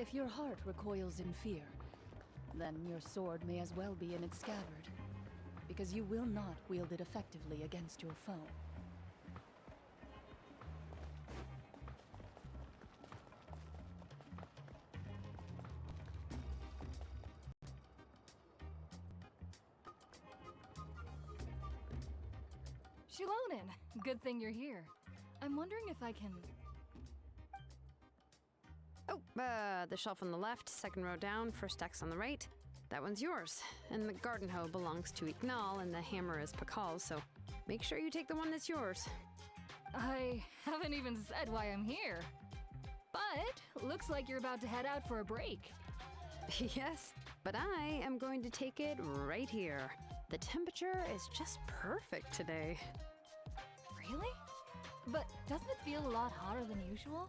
If your heart recoils in fear, then your sword may as well be in its scabbard, because you will not wield it effectively against your foe. Shilonen! Good thing you're here. I'm wondering if I can... Oh, the shelf on the left, second row down, first X on the right. That one's yours. And the garden hoe belongs to Ignal, and the hammer is Pakal's, so make sure you take the one that's yours. I haven't even said why I'm here. But looks like you're about to head out for a break. Yes, but I am going to take it right here. The temperature is just perfect today. Really? But doesn't it feel a lot hotter than usual?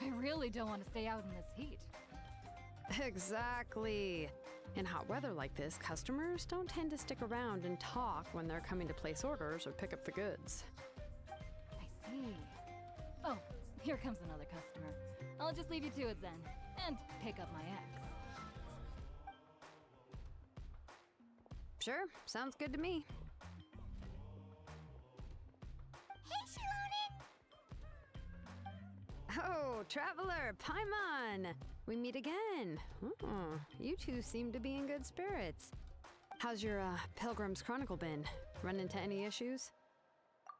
I really don't want to stay out in this heat. Exactly. In hot weather like this, customers don't tend to stick around and talk when they're coming to place orders or pick up the goods. I see. Oh, here comes another customer. I'll just leave you to it then, and pick up my ex. Sure, sounds good to me. Hey, Shilonen! Oh, traveler, Paimon! We meet again. Oh, you two seem to be in good spirits. How's your Pilgrim's Chronicle been? Run into any issues?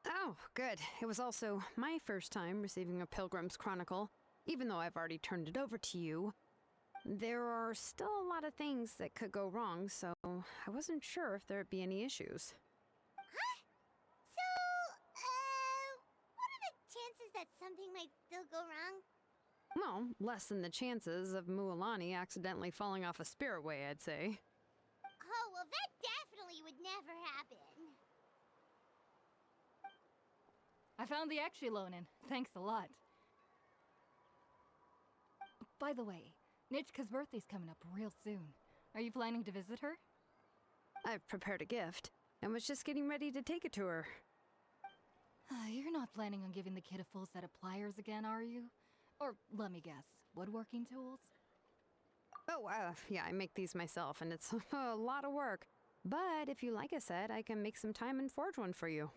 Oh, good. It was also my first time receiving a Pilgrim's Chronicle, even though I've already turned it over to you. There are still a lot of things that could go wrong, so I wasn't sure if there'd be any issues. Huh? What are the chances that something might still go wrong? Well, less than the chances of Mualani accidentally falling off a spiritway, I'd say. Oh, well, that definitely would never happen. I found the ex, Shilonen. Thanks a lot. By the way, Nichka's birthday's coming up real soon. Are you planning to visit her? I've prepared a gift, and was just getting ready to take it to her. You're not planning on giving the kid a full set of pliers again, are you? Or, let me guess, woodworking tools? Oh, yeah, I make these myself, and it's a lot of work. But if you like a set, I can make some time and forge one for you.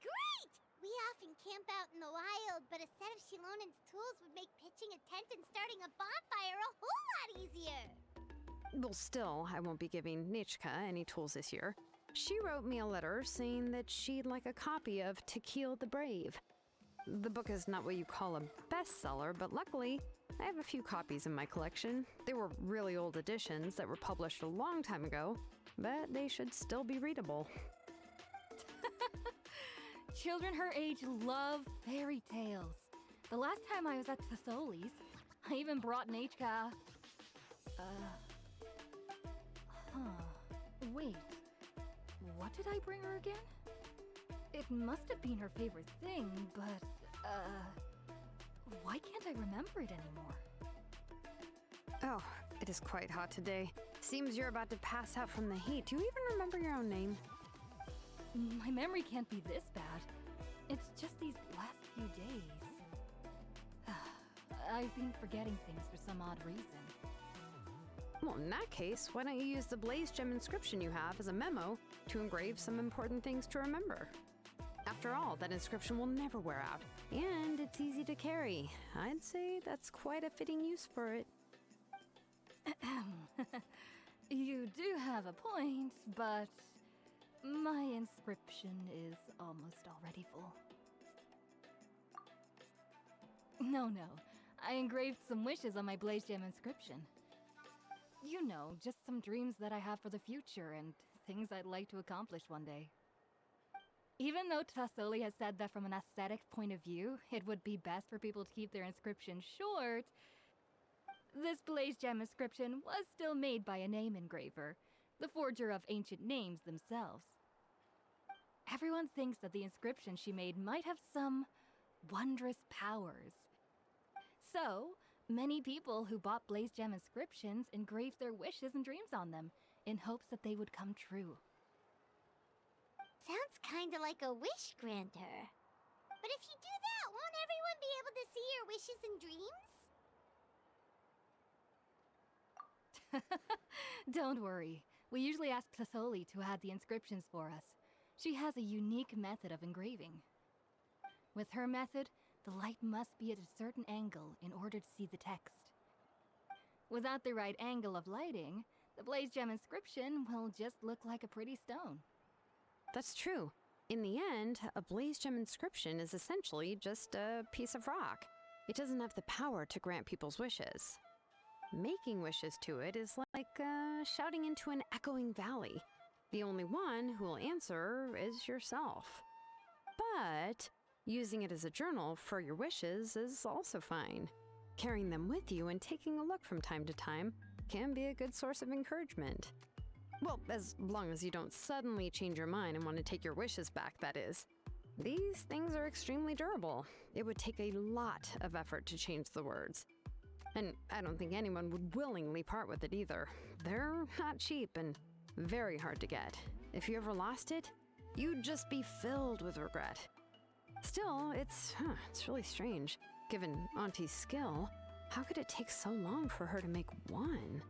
Great! We often camp out in the wild, but a set of Shilonen's tools would make pitching a tent and starting a bonfire a whole lot easier. Well, still, I won't be giving Nichka any tools this year. She wrote me a letter saying that she'd like a copy of To Kill the Brave. The book is not what you call a bestseller, but luckily, I have a few copies in my collection. They were really old editions that were published a long time ago, but they should still be readable. Children her age love fairy tales. The last time I was at Thesoli's, I even brought Nichka... Wait. What did I bring her again? It must have been her favorite thing, but, why can't I remember it anymore? Oh, it is quite hot today. Seems you're about to pass out from the heat. Do you even remember your own name? My memory can't be this bad. It's just these last few days. I've been forgetting things for some odd reason. Well, in that case, why don't you use the blaze gem inscription you have as a memo to engrave some important things to remember? After all, that inscription will never wear out, and it's easy to carry. I'd say that's quite a fitting use for it. You do have a point, but my inscription is almost already full. No. I engraved some wishes on my blaze gem inscription. You know, just some dreams that I have for the future and things I'd like to accomplish one day. Even though Thesoli has said that from an aesthetic point of view, it would be best for people to keep their inscription short, this blaze gem inscription was still made by a name engraver, the forger of ancient names themselves. Everyone thinks that the inscription she made might have some wondrous powers. So, many people who bought blaze gem inscriptions engraved their wishes and dreams on them, in hopes that they would come true. Sounds kinda like a wish granter. But if you do that, won't everyone be able to see your wishes and dreams? Don't worry. We usually ask Tlatholi to add the inscriptions for us. She has a unique method of engraving. With her method, the light must be at a certain angle in order to see the text. Without the right angle of lighting, the blaze gem inscription will just look like a pretty stone. That's true. In the end, a blaze gem inscription is essentially just a piece of rock. It doesn't have the power to grant people's wishes. Making wishes to it is like shouting into an echoing valley. The only one who will answer is yourself. But using it as a journal for your wishes is also fine. Carrying them with you and taking a look from time to time can be a good source of encouragement. Well, as long as you don't suddenly change your mind and want to take your wishes back, that is. These things are extremely durable. It would take a lot of effort to change the words. And I don't think anyone would willingly part with it either. They're not cheap and very hard to get. If you ever lost it, you'd just be filled with regret. Still, it's really strange. Given Auntie's skill, how could it take so long for her to make one?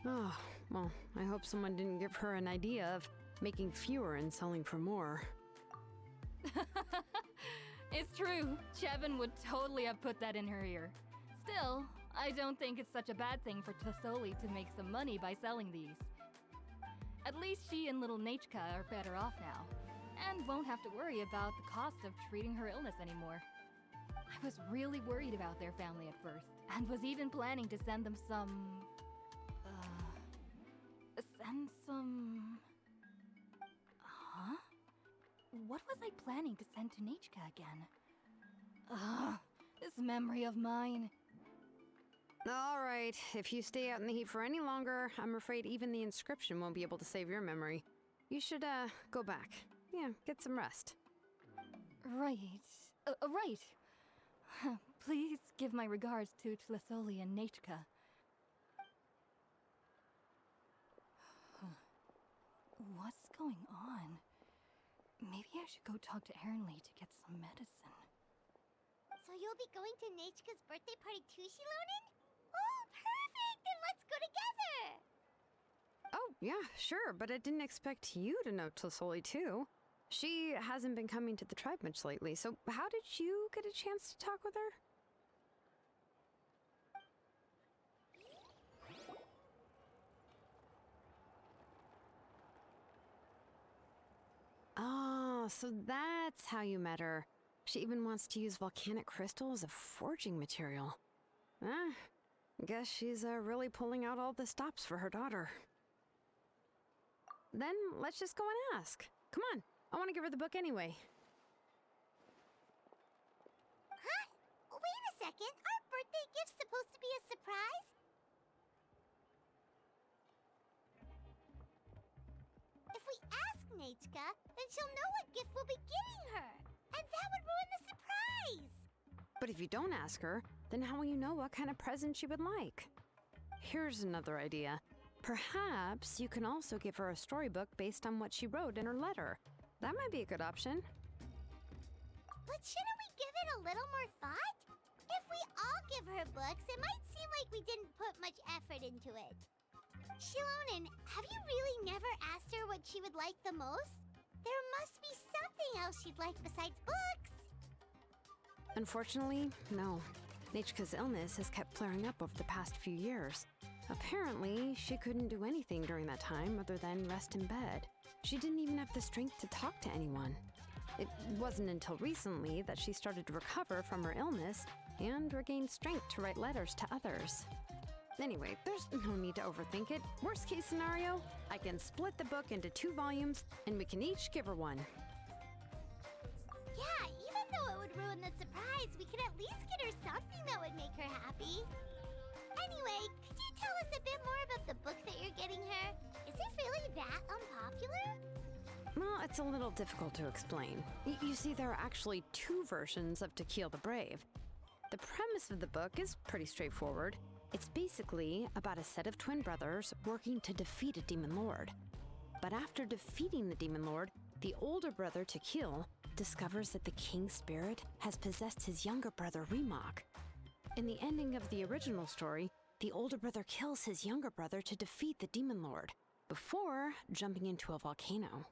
Oh, well, I hope someone didn't give her an idea of making fewer and selling for more. It's true. Chevin would totally have put that in her ear. Still, I don't think it's such a bad thing for Tlatholi to make some money by selling these. At least she and little Nachka are better off now, and won't have to worry about the cost of treating her illness anymore. I was really worried about their family at first, and was even planning to send them some... Huh? What was I planning to send to Nachka again? This memory of mine. All right, if you stay out in the heat for any longer, I'm afraid even the inscription won't be able to save your memory. You should, go back. Yeah, get some rest. Right. Right. Please give my regards to Tlatholi and Nachka. What's going on? Maybe I should go talk to Ernly to get some medicine. So you'll be going to Nachka's birthday party too, Shilonен? Oh, perfect! Then let's go together! Oh, yeah, sure, but I didn't expect you to know Tlatholi too. She hasn't been coming to the tribe much lately, so how did you get a chance to talk with her? Oh, so that's how you met her. She even wants to use volcanic crystal as a forging material. Guess she's really pulling out all the stops for her daughter. Then let's just go and ask. Come on, I want to give her the book anyway. Huh? Wait a second, our birthday gift's supposed to be a surprise? If we ask Nachka, then she'll know what gift we'll be getting her, and that would ruin the surprise! But if you don't ask her, then how will you know what kind of present she would like? Here's another idea. Perhaps you can also give her a storybook based on what she wrote in her letter. That might be a good option. But shouldn't we give it a little more thought? If we all give her books, it might seem like we didn't put much effort into it. Shilonen, have you really never asked her what she would like the most? There must be something else she'd like besides books. Unfortunately, no. Nachka's illness has kept flaring up over the past few years. Apparently, she couldn't do anything during that time other than rest in bed. She didn't even have the strength to talk to anyone. It wasn't until recently that she started to recover from her illness and regained strength to write letters to others. Anyway, there's no need to overthink it. Worst case scenario, I can split the book into 2 volumes and we can each give her one. Yeah, even though it would ruin the surprise, we could at least get her something that would make her happy. Anyway, could you tell us a bit more about the book that you're getting her? Is it really that unpopular? Well, it's a little difficult to explain. You see, there are actually 2 versions of To Kill the Brave. The premise of the book is pretty straightforward. It's basically about a set of twin brothers working to defeat a demon lord. But after defeating the demon lord, the older brother, To Kill, discovers that the king's spirit has possessed his younger brother, Remok. In the ending of the original story, the older brother kills his younger brother to defeat the demon lord, before jumping into a volcano.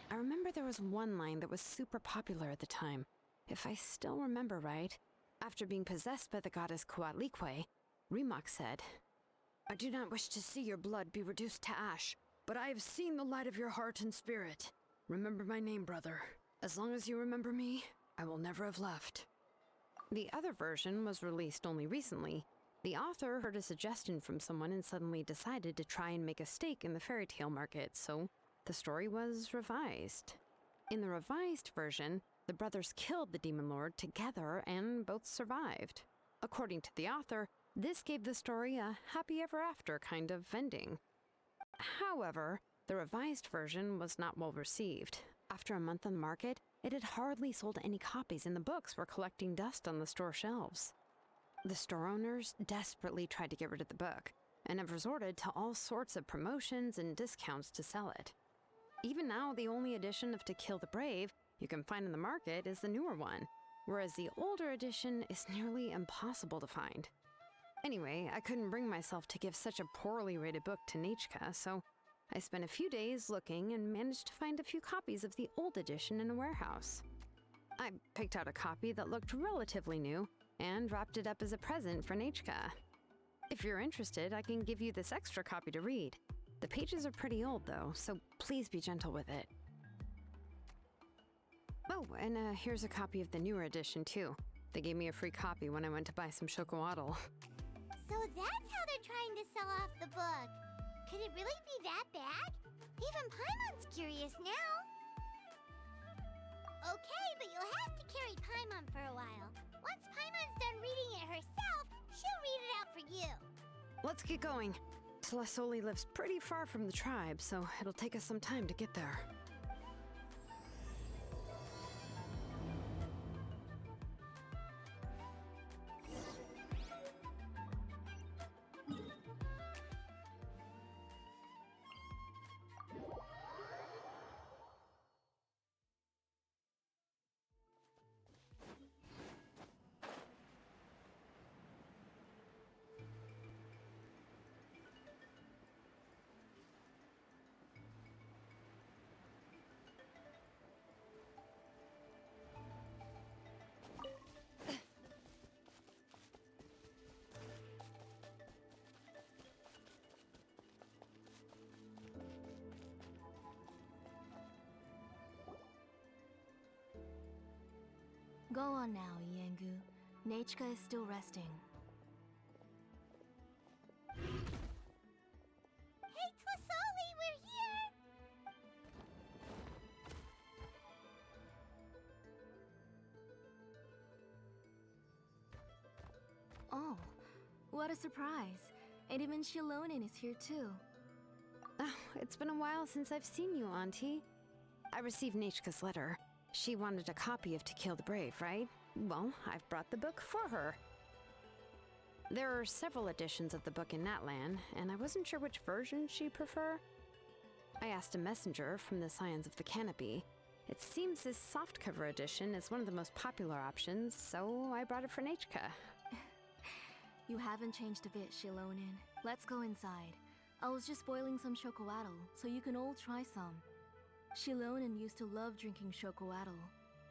I remember there was one line that was super popular at the time. If I still remember right, after being possessed by the goddess Coatlicue, Remok said, "I do not wish to see your blood be reduced to ash, but I have seen the light of your heart and spirit. Remember my name, brother. As long as you remember me, I will never have left." The other version was released only recently. The author heard a suggestion from someone and suddenly decided to try and make a stake in the fairy tale market, so the story was revised. In the revised version, the brothers killed the demon lord together and both survived. According to the author, this gave the story a happy ever after kind of ending. However, the revised version was not well received. After a month on the market, it had hardly sold any copies and the books were collecting dust on the store shelves. The store owners desperately tried to get rid of the book and have resorted to all sorts of promotions and discounts to sell it. Even now, the only edition of To Kill the Brave you can find in the market is the newer one, whereas the older edition is nearly impossible to find. Anyway, I couldn't bring myself to give such a poorly rated book to Nechka, so I spent a few days looking and managed to find a few copies of the old edition in a warehouse. I picked out a copy that looked relatively new and wrapped it up as a present for Nechka. If you're interested, I can give you this extra copy to read. The pages are pretty old though, so please be gentle with it. Oh, and here's a copy of the newer edition too. They gave me a free copy when I went to buy some chocowaddle. So that's how they're trying to sell off the book. Could it really be that bad? Even Paimon's curious now. Okay, but you'll have to carry Paimon for a while. Once Paimon's done reading it herself, she'll read it out for you. Let's get going. Celestoli lives pretty far from the tribe, so it'll take us some time to get there. Go on now, Iengu. Nechka is still resting. Hey, Tlasoli, we're here! Oh, what a surprise. And even Shilonen is here too. Oh, it's been a while since I've seen you, Auntie. I received Nechka's letter. She wanted a copy of To Kill the Brave, right? Well, I've brought the book for her. There are several editions of the book in Natlan, and I wasn't sure which version she'd prefer. I asked a messenger from the Scions of the Canopy. It seems this softcover edition is one of the most popular options, so I brought it for Nechka. You haven't changed a bit, Shilonen. Let's go inside. I was just boiling some chocoatl, so you can all try some. Shilonen used to love drinking chocoatl.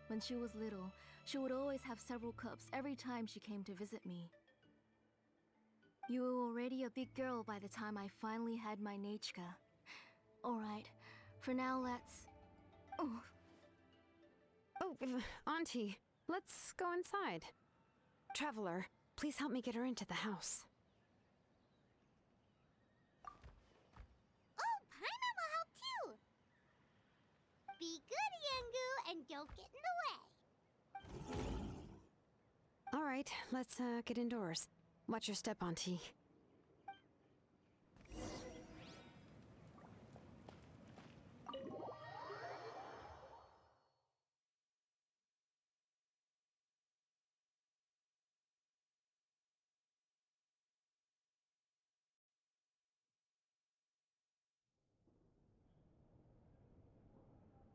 When she was little, she would always have several cups every time she came to visit me. You were already a big girl by the time I finally had my Nechka. Alright, for now let's... Oh. Oh, Auntie, let's go inside. Traveler, please help me get her into the house. Oh, Paimon will help too! Be good, Iengu, and don't get in the way. All right, let's get indoors. Watch your step, Auntie.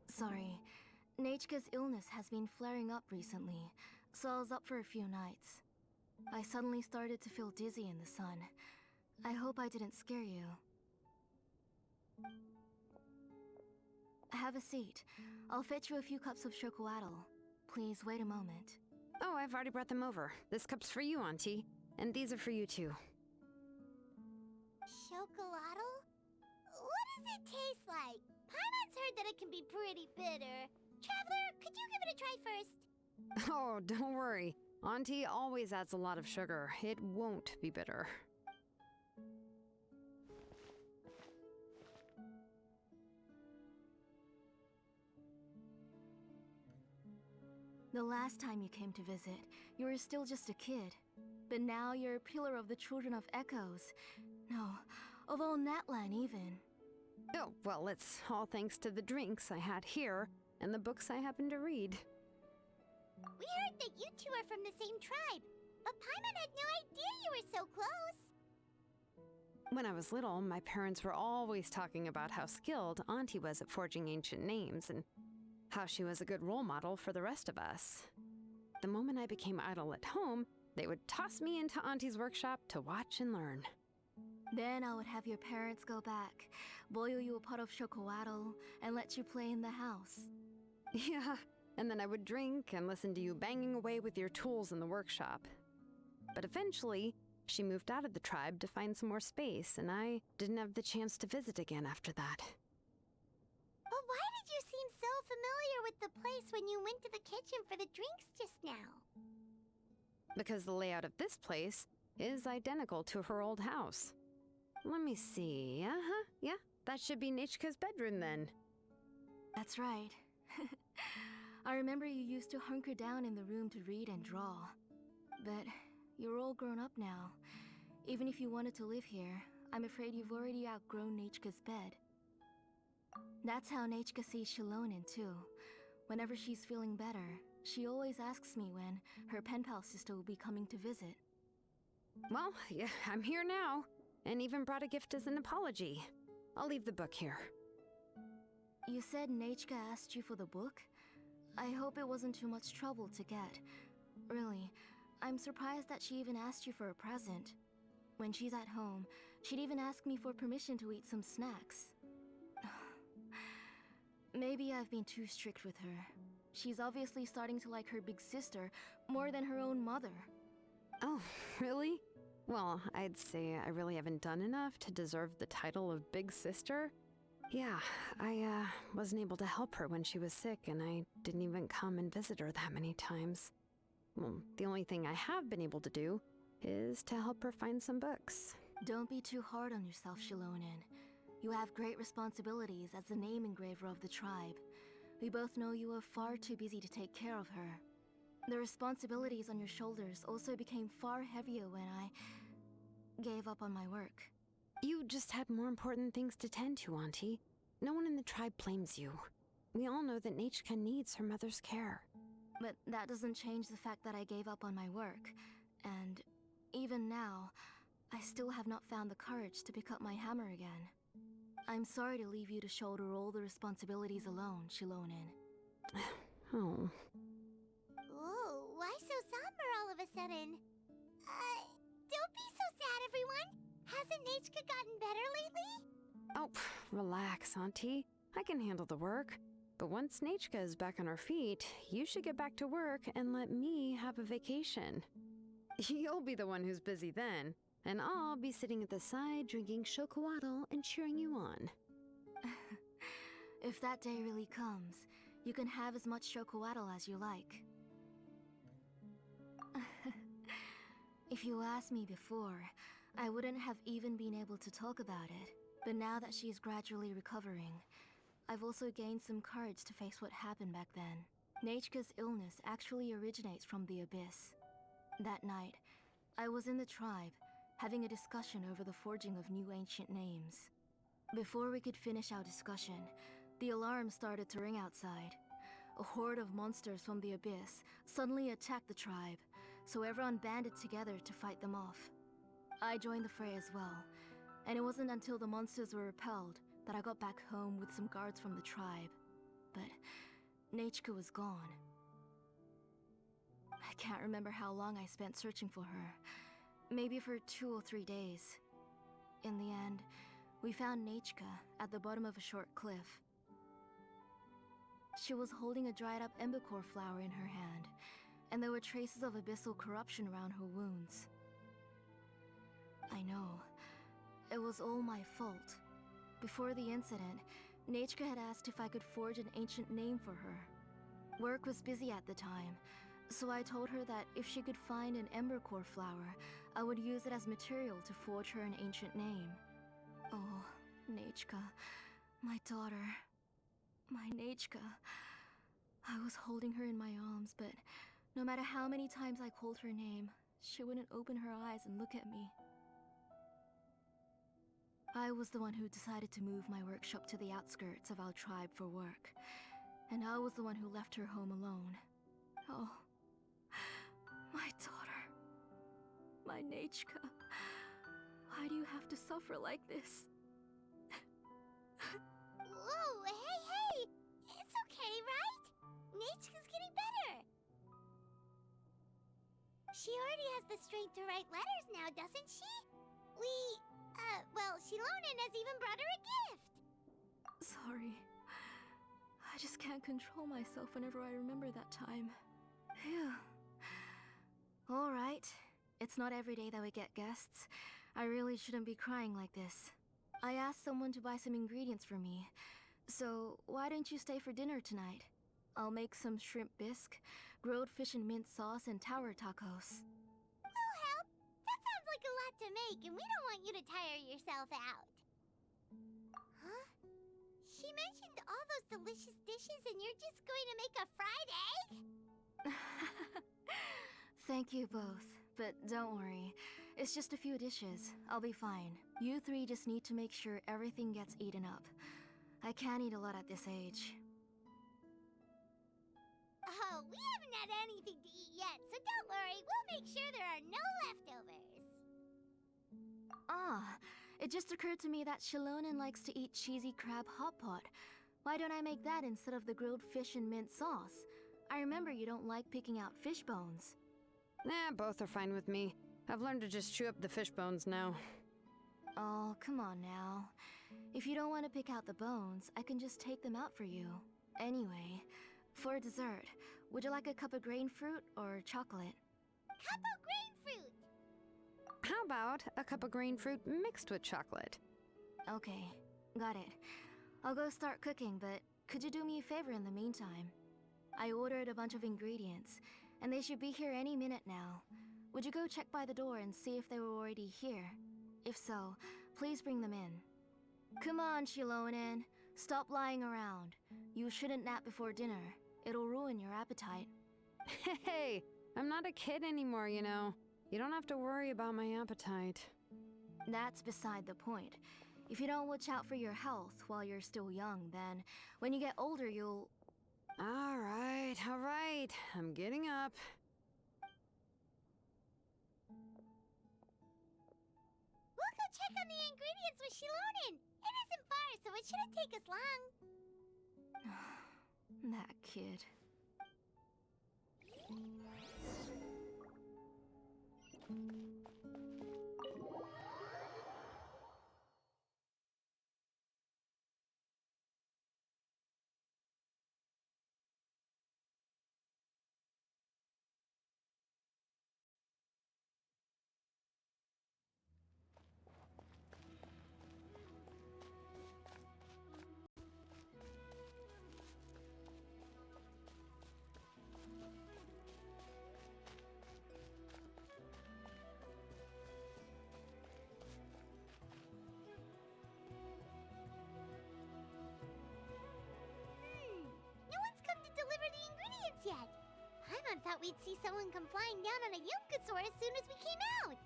Sorry. Nechka's illness has been flaring up recently, so I was up for a few nights. I suddenly started to feel dizzy in the sun. I hope I didn't scare you. Have a seat. I'll fetch you a few cups of chocoatl. Please wait a moment. Oh, I've already brought them over. This cup's for you, Auntie. And these are for you, too. Chocolatl? What does it taste like? Paimon's heard that it can be pretty bitter. Traveler, could you give it a try first? Oh, don't worry. Auntie always adds a lot of sugar. It won't be bitter. The last time you came to visit, you were still just a kid. But now you're a pillar of the children of Echoes. No, of all Natlan even. Oh, well, it's all thanks to the drinks I had here and the books I happened to read. We heard that you two are from the same tribe, but Paimon had no idea you were so close. When I was little, my parents were always talking about how skilled Auntie was at forging ancient names and how she was a good role model for the rest of us. The moment I became idle at home, they would toss me into Auntie's workshop to watch and learn. Then I would have your parents go back, boil you a pot of chocoatl, and let you play in the house. Yeah, and then I would drink and listen to you banging away with your tools in the workshop. But eventually, she moved out of the tribe to find some more space, and I didn't have the chance to visit again after that. But why did you seem so familiar with the place when you went to the kitchen for the drinks just now? Because the layout of this place is identical to her old house. Let me see. Yeah, that should be Nechka's bedroom then. That's right. I remember you used to hunker down in the room to read and draw. But you're all grown up now. Even if you wanted to live here, I'm afraid you've already outgrown Nechka's bed. That's how Nechka sees Shilonen too. Whenever she's feeling better, she always asks me when her pen pal sister will be coming to visit. Well, yeah, I'm here now, and even brought a gift as an apology. I'll leave the book here. You said Nechka asked you for the book? I hope it wasn't too much trouble to get. Really, I'm surprised that she even asked you for a present. When she's at home, she'd even ask me for permission to eat some snacks. Maybe I've been too strict with her. She's obviously starting to like her big sister more than her own mother. Oh, really? Well, I'd say I really haven't done enough to deserve the title of Big Sister. Yeah, I wasn't able to help her when she was sick, and I didn't even come and visit her that many times. Well, the only thing I have been able to do is to help her find some books. Don't be too hard on yourself, Shilonen. You have great responsibilities as the name engraver of the tribe. We both know you are far too busy to take care of her. The responsibilities on your shoulders also became far heavier when I gave up on my work. You just had more important things to tend to, Auntie. No one in the tribe blames you. We all know that Nechka needs her mother's care. But that doesn't change the fact that I gave up on my work. And even now, I still have not found the courage to pick up my hammer again. I'm sorry to leave you to shoulder all the responsibilities alone, Shilonen. Oh. Whoa, why so somber all of a sudden? Don't be so sad, everyone. Hasn't Nechka gotten better lately? Oh, relax, Auntie. I can handle the work. But once Nechka is back on her feet, you should get back to work and let me have a vacation. You'll be the one who's busy then, and I'll be sitting at the side drinking chocolatl and cheering you on. If that day really comes, you can have as much chocolatl as you like. If you asked me before, I wouldn't have even been able to talk about it. But now that she is gradually recovering, I've also gained some courage to face what happened back then. Nechka's illness actually originates from the abyss. That night, I was in the tribe, having a discussion over the forging of new ancient names. Before we could finish our discussion, the alarm started to ring outside. A horde of monsters from the abyss suddenly attacked the tribe, so everyone banded together to fight them off. I joined the fray as well, and it wasn't until the monsters were repelled that I got back home with some guards from the tribe. But Nechka was gone. I can't remember how long I spent searching for her. Maybe for 2 or 3 days. In the end, we found Nechka at the bottom of a short cliff. She was holding a dried up embercore flower in her hand, and there were traces of abyssal corruption around her wounds. I know. It was all my fault. Before the incident, Nechka had asked if I could forge an ancient name for her. Work was busy at the time, so I told her that if she could find an embercore flower, I would use it as material to forge her an ancient name. Oh, Nechka, my daughter. My Nechka. I was holding her in my arms, but no matter how many times I called her name, she wouldn't open her eyes and look at me. I was the one who decided to move my workshop to the outskirts of our tribe for work, and I was the one who left her home alone. Oh, my daughter. My Nechka. Why do you have to suffer like this? Whoa, hey! It's okay, right? Nechka's getting better. She already has the strength to write letters now, doesn't she? Well, Shilonen has even brought her a gift. Sorry. I just can't control myself whenever I remember that time. Phew. Alright. It's not every day that we get guests. I really shouldn't be crying like this. I asked someone to buy some ingredients for me. So, why don't you stay for dinner tonight? I'll make some shrimp bisque, grilled fish and mint sauce, and tower tacos. We'll help. That sounds like a lot to make, and we don't want you to tire yourself out. Huh? She mentioned all those delicious dishes, and you're just going to make a fried egg? Thank you both, but don't worry. It's just a few dishes. I'll be fine. You three just need to make sure everything gets eaten up. I can't eat a lot at this age. Oh, we haven't had anything to eat yet, so don't worry. We'll make sure there are no leftovers. Ah, it just occurred to me that Shilonen likes to eat cheesy crab hot pot. Why don't I make that instead of the grilled fish and mint sauce? I remember you don't like picking out fish bones. Nah, both are fine with me. I've learned to just chew up the fish bones now. Oh, come on now. If you don't want to pick out the bones, I can just take them out for you. Anyway, for dessert, would you like a cup of grain fruit or chocolate? Cup of grain fruit! How about a cup of grain fruit mixed with chocolate? Okay, got it. I'll go start cooking, but could you do me a favor in the meantime? I ordered a bunch of ingredients, and they should be here any minute now. Would you go check by the door and see if they were already here? If so, please bring them in. Come on, Shilonen. Stop lying around. You shouldn't nap before dinner. It'll ruin your appetite. Hey, I'm not a kid anymore, you know. You don't have to worry about my appetite. That's beside the point. If you don't watch out for your health while you're still young, then when you get older, you'll... All right. I'm getting up. We'll go check on the ingredients with Shilonen. It isn't far, so it shouldn't take us long. That kid. No one's come to deliver the ingredients yet. Paimon thought we'd see someone come flying down on a Yunkasaur as soon as we came out.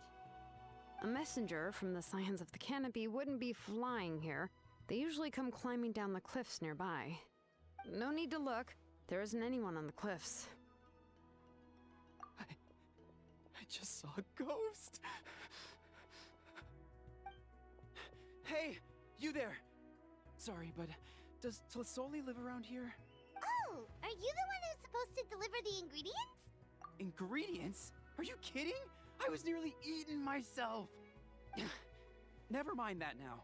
A messenger from the Scions of the Canopy wouldn't be flying here. They usually come climbing down the cliffs nearby. No need to look. There isn't anyone on the cliffs. I just saw a ghost. Hey, you there. Sorry, but does Tlisoli live around here? Oh, are you the one who's supposed to deliver the ingredients? Ingredients? Are you kidding? I was nearly eaten myself. Never mind that now.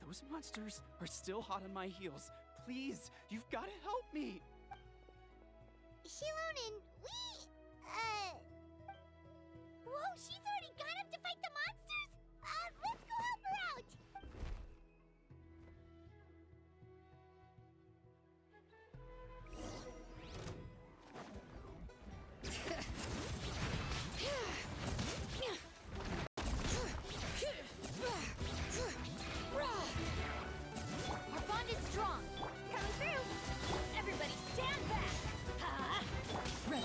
Those monsters are still hot on my heels. Please, you've got to help me. Shilonen, Whoa, she's already gone up to fight the monsters? Let's go help her out! Our bond is strong. Coming through. Everybody stand back. Ha! Ready.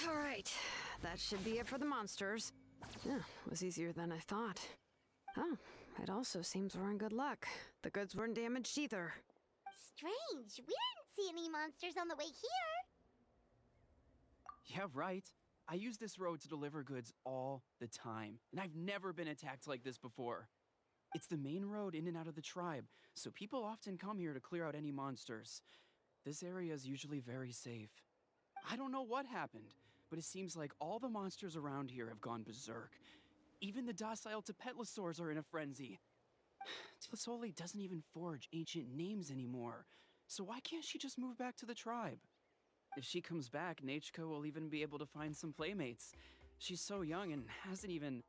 All right, that should be it for the monsters. Yeah, was easier than I thought. Oh, it also seems we're in good luck. The goods weren't damaged either. Strange, we didn't see any monsters on the way here. Yeah, right. I use this road to deliver goods all the time, and I've never been attacked like this before. It's the main road in and out of the tribe, so people often come here to clear out any monsters. This area is usually very safe. I don't know what happened, but it seems like all the monsters around here have gone berserk. Even the docile Tepetlosaurs are in a frenzy. Tlisoli doesn't even forge ancient names anymore, so why can't she just move back to the tribe? If she comes back, Nachka will even be able to find some playmates. She's so young and hasn't even...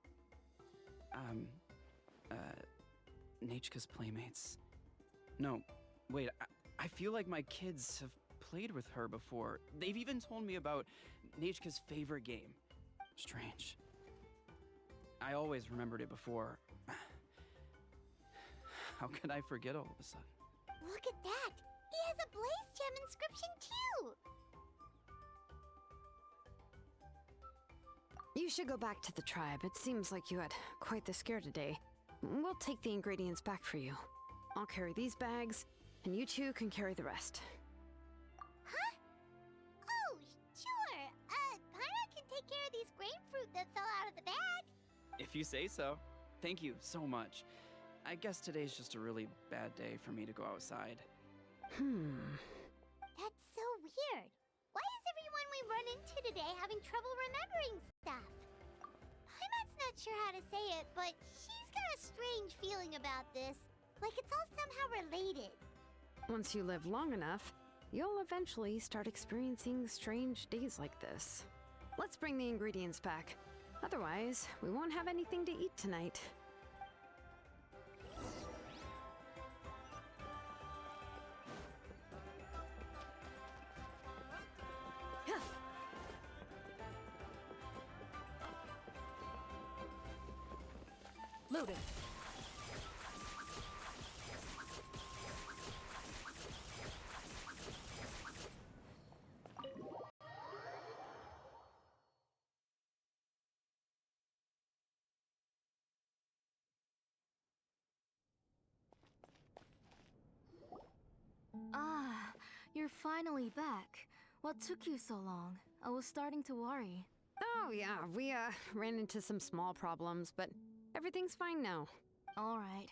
Nachka's playmates. No, wait, I feel like my kids have played with her before. They've even told me about Nachka's favorite game. Strange. I always remembered it before. How could I forget all of a sudden? Look at that! He has a blaze gem inscription too! You should go back to the tribe. It seems like you had quite the scare today. We'll take the ingredients back for you. I'll carry these bags, and you two can carry the rest. Huh? Oh, sure. Paimon can take care of these grapefruit that fell out of the bag. If you say so. Thank you so much. I guess today's just a really bad day for me to go outside. That's so weird. Why is everyone we run into today having trouble remembering stuff? Paimon's not sure how to say it, but she's got a strange feeling about this. Like it's all somehow related. Once you live long enough, you'll eventually start experiencing strange days like this. Let's bring the ingredients back. Otherwise, we won't have anything to eat tonight. Loaded. Ah, you're finally back. What took you so long? I was starting to worry. Oh, yeah, we ran into some small problems, but everything's fine now. All right.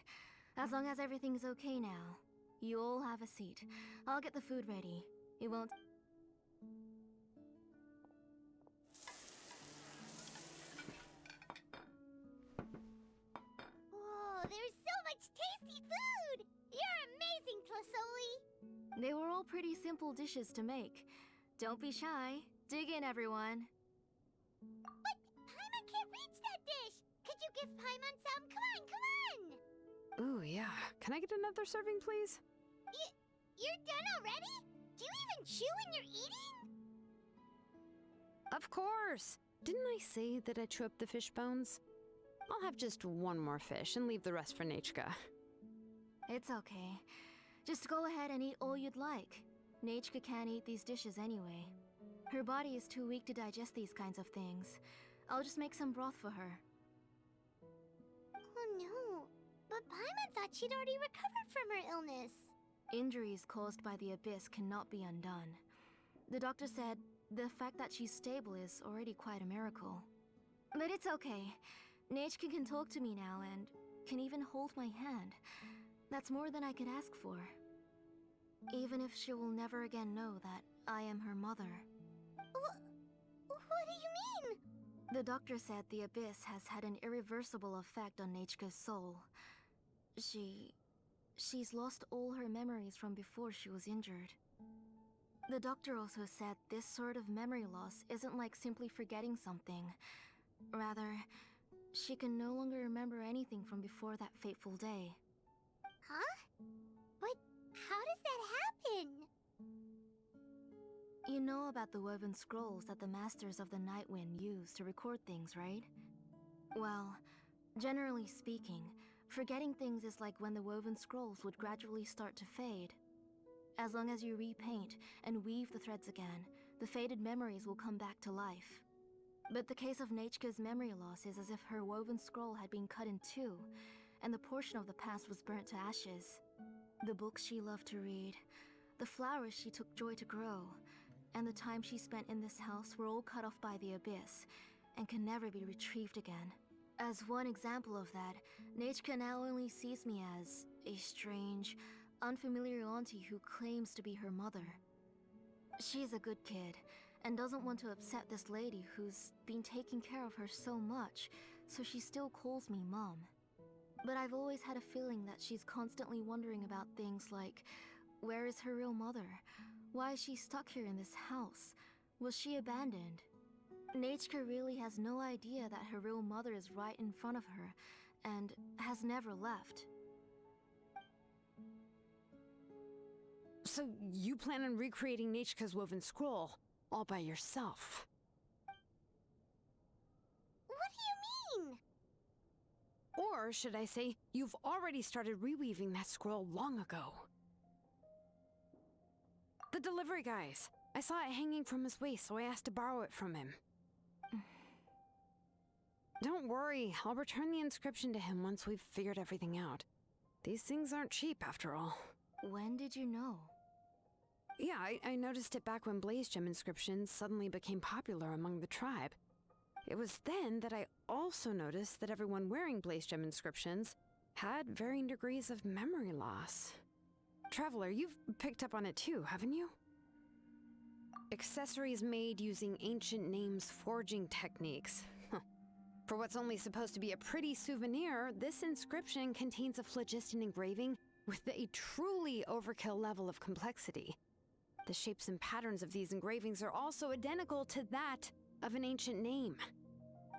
As long as everything's okay now. You all have a seat. I'll get the food ready. It won't... Whoa, there's so much tasty food! You're amazing, Tlasoli! They were all pretty simple dishes to make. Don't be shy. Dig in, everyone. But Paimon can't reach that dish! Could you give Paimon some? Come on, come on! Ooh, yeah. Can I get another serving, please? You're done already? Do you even chew when you're eating? Of course! Didn't I say that I chew up the fish bones? I'll have just one more fish and leave the rest for Nechka. It's okay. Just go ahead and eat all you'd like. Nechka can't eat these dishes anyway. Her body is too weak to digest these kinds of things. I'll just make some broth for her. Oh no, but Paimon thought she'd already recovered from her illness. Injuries caused by the abyss cannot be undone. The doctor said the fact that she's stable is already quite a miracle. But it's okay. Nechka can talk to me now and can even hold my hand. That's more than I could ask for. Even if she will never again know that I am her mother. What do you mean? The doctor said the abyss has had an irreversible effect on Nechka's soul. She's lost all her memories from before she was injured. The doctor also said this sort of memory loss isn't like simply forgetting something. Rather, she can no longer remember anything from before that fateful day. Huh? But how does that happen? You know about the woven scrolls that the Masters of the Night Wind use to record things, right? Well, generally speaking, forgetting things is like when the woven scrolls would gradually start to fade. As long as you repaint and weave the threads again, the faded memories will come back to life. But the case of Nechka's memory loss is as if her woven scroll had been cut in two, and the portion of the past was burnt to ashes. The books she loved to read, the flowers she took joy to grow, and the time she spent in this house were all cut off by the abyss, and can never be retrieved again. As one example of that, Nechka now only sees me as a strange, unfamiliar auntie who claims to be her mother. She's a good kid, and doesn't want to upset this lady who's been taking care of her so much, so she still calls me Mom. But I've always had a feeling that she's constantly wondering about things like, where is her real mother? Why is she stuck here in this house? Was she abandoned? Nechka really has no idea that her real mother is right in front of her, and has never left. So you plan on recreating Nechka's woven scroll, all by yourself? What do you mean? Or should I say, you've already started reweaving that scroll long ago. The delivery guys. I saw it hanging from his waist, so I asked to borrow it from him. Don't worry, I'll return the inscription to him once we've figured everything out. These things aren't cheap, after all. When did you know? Yeah, I noticed it back when blaze gem inscriptions suddenly became popular among the tribe. It was then that I also noticed that everyone wearing blaze gem inscriptions had varying degrees of memory loss. Traveler, you've picked up on it too, haven't you? Accessories made using ancient names forging techniques. For what's only supposed to be a pretty souvenir, this inscription contains a phlogiston engraving with a truly overkill level of complexity. The shapes and patterns of these engravings are also identical to that of an ancient name.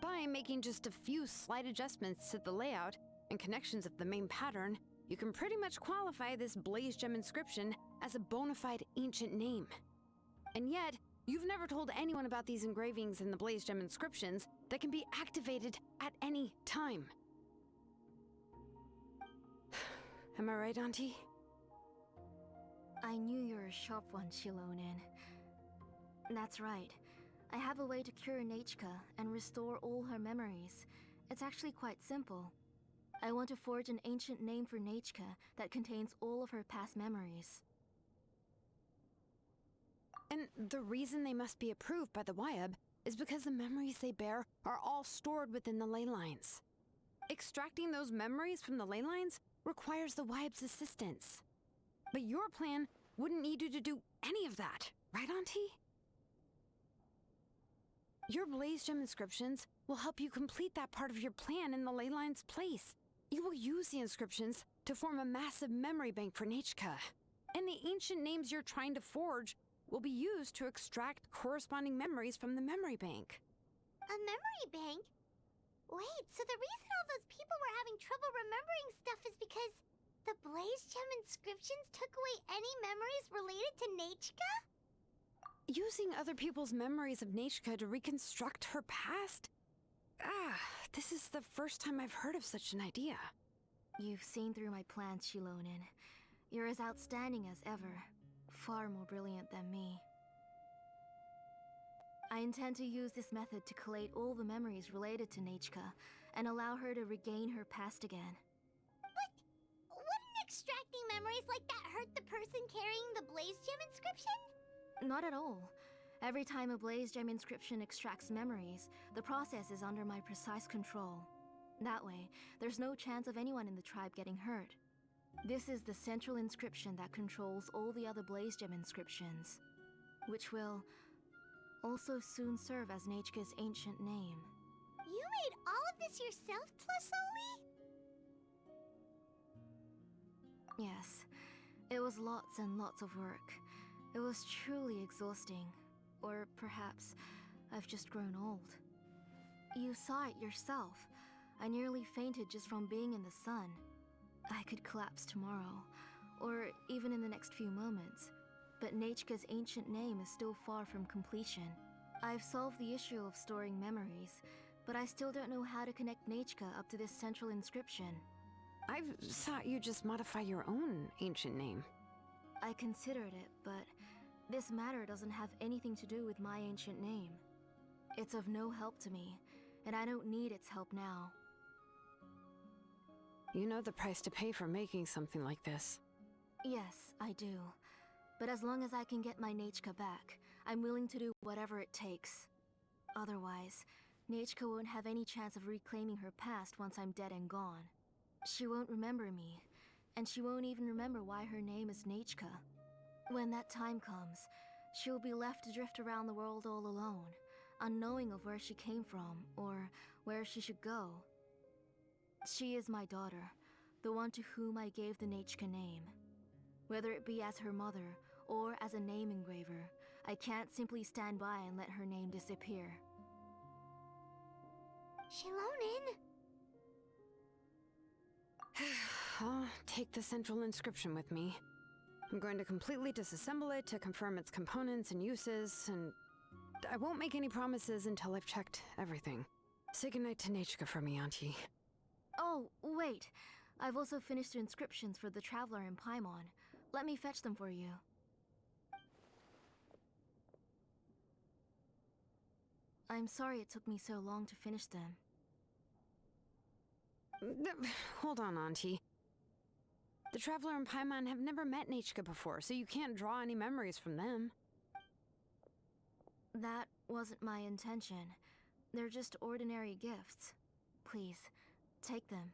By making just a few slight adjustments to the layout and connections of the main pattern, you can pretty much qualify this blaze gem inscription as a bona fide ancient name. And yet, you've never told anyone about these engravings in the blaze gem inscriptions that can be activated at any time. Am I right, Auntie? I knew you were a sharp one, Shilonen. That's right. I have a way to cure Nechka and restore all her memories. It's actually quite simple. I want to forge an ancient name for Nechka that contains all of her past memories. And the reason they must be approved by the Wyab is because the memories they bear are all stored within the ley lines. Extracting those memories from the ley lines requires the Wyab's assistance. But your plan wouldn't need you to do any of that, right, Auntie? Your Blaze Gem inscriptions will help you complete that part of your plan in the ley line's place. You will use the inscriptions to form a massive memory bank for Nechka. And the ancient names you're trying to forge will be used to extract corresponding memories from the memory bank. A memory bank? Wait, so the reason all those people were having trouble remembering stuff is because the Blaze Gem inscriptions took away any memories related to Nechka? Using other people's memories of Nechka to reconstruct her past? This is the first time I've heard of such an idea. You've seen through my plans, Shilonen. You're as outstanding as ever. Far more brilliant than me. I intend to use this method to collate all the memories related to Nechka and allow her to regain her past again. But wouldn't extracting memories like that hurt the person carrying the Blaze Gem inscription? Not at all. Every time a Blaze Gem inscription extracts memories, the process is under my precise control. That way, there's no chance of anyone in the tribe getting hurt. This is the central inscription that controls all the other Blaze Gem inscriptions, which will also soon serve as Nechka's ancient name. You made all of this yourself, Plusoli? Yes, it was lots and lots of work. It was truly exhausting. Or perhaps I've just grown old. You saw it yourself. I nearly fainted just from being in the sun. I could collapse tomorrow, or even in the next few moments. But Nechka's ancient name is still far from completion. I've solved the issue of storing memories, but I still don't know how to connect Nechka up to this central inscription. I've thought you just modify your own ancient name. I considered it, but this matter doesn't have anything to do with my ancient name. It's of no help to me, and I don't need its help now. You know the price to pay for making something like this. Yes, I do. But as long as I can get my Nechka back, I'm willing to do whatever it takes. Otherwise, Nechka won't have any chance of reclaiming her past once I'm dead and gone. She won't remember me, and she won't even remember why her name is Nechka. When that time comes, she'll be left to drift around the world all alone, unknowing of where she came from or where she should go. She is my daughter, the one to whom I gave the Nechka name. Whether it be as her mother or as a name engraver, I can't simply stand by and let her name disappear. Shilonen? I'll take the central inscription with me. I'm going to completely disassemble it to confirm its components and uses, and I won't make any promises until I've checked everything. Say goodnight to Nechka for me, Auntie. Oh, wait. I've also finished the inscriptions for the Traveler in Paimon. Let me fetch them for you. I'm sorry it took me so long to finish them. Hold on, Auntie. The Traveler and Paimon have never met Nechka before, so you can't draw any memories from them. That wasn't my intention. They're just ordinary gifts. Please, take them.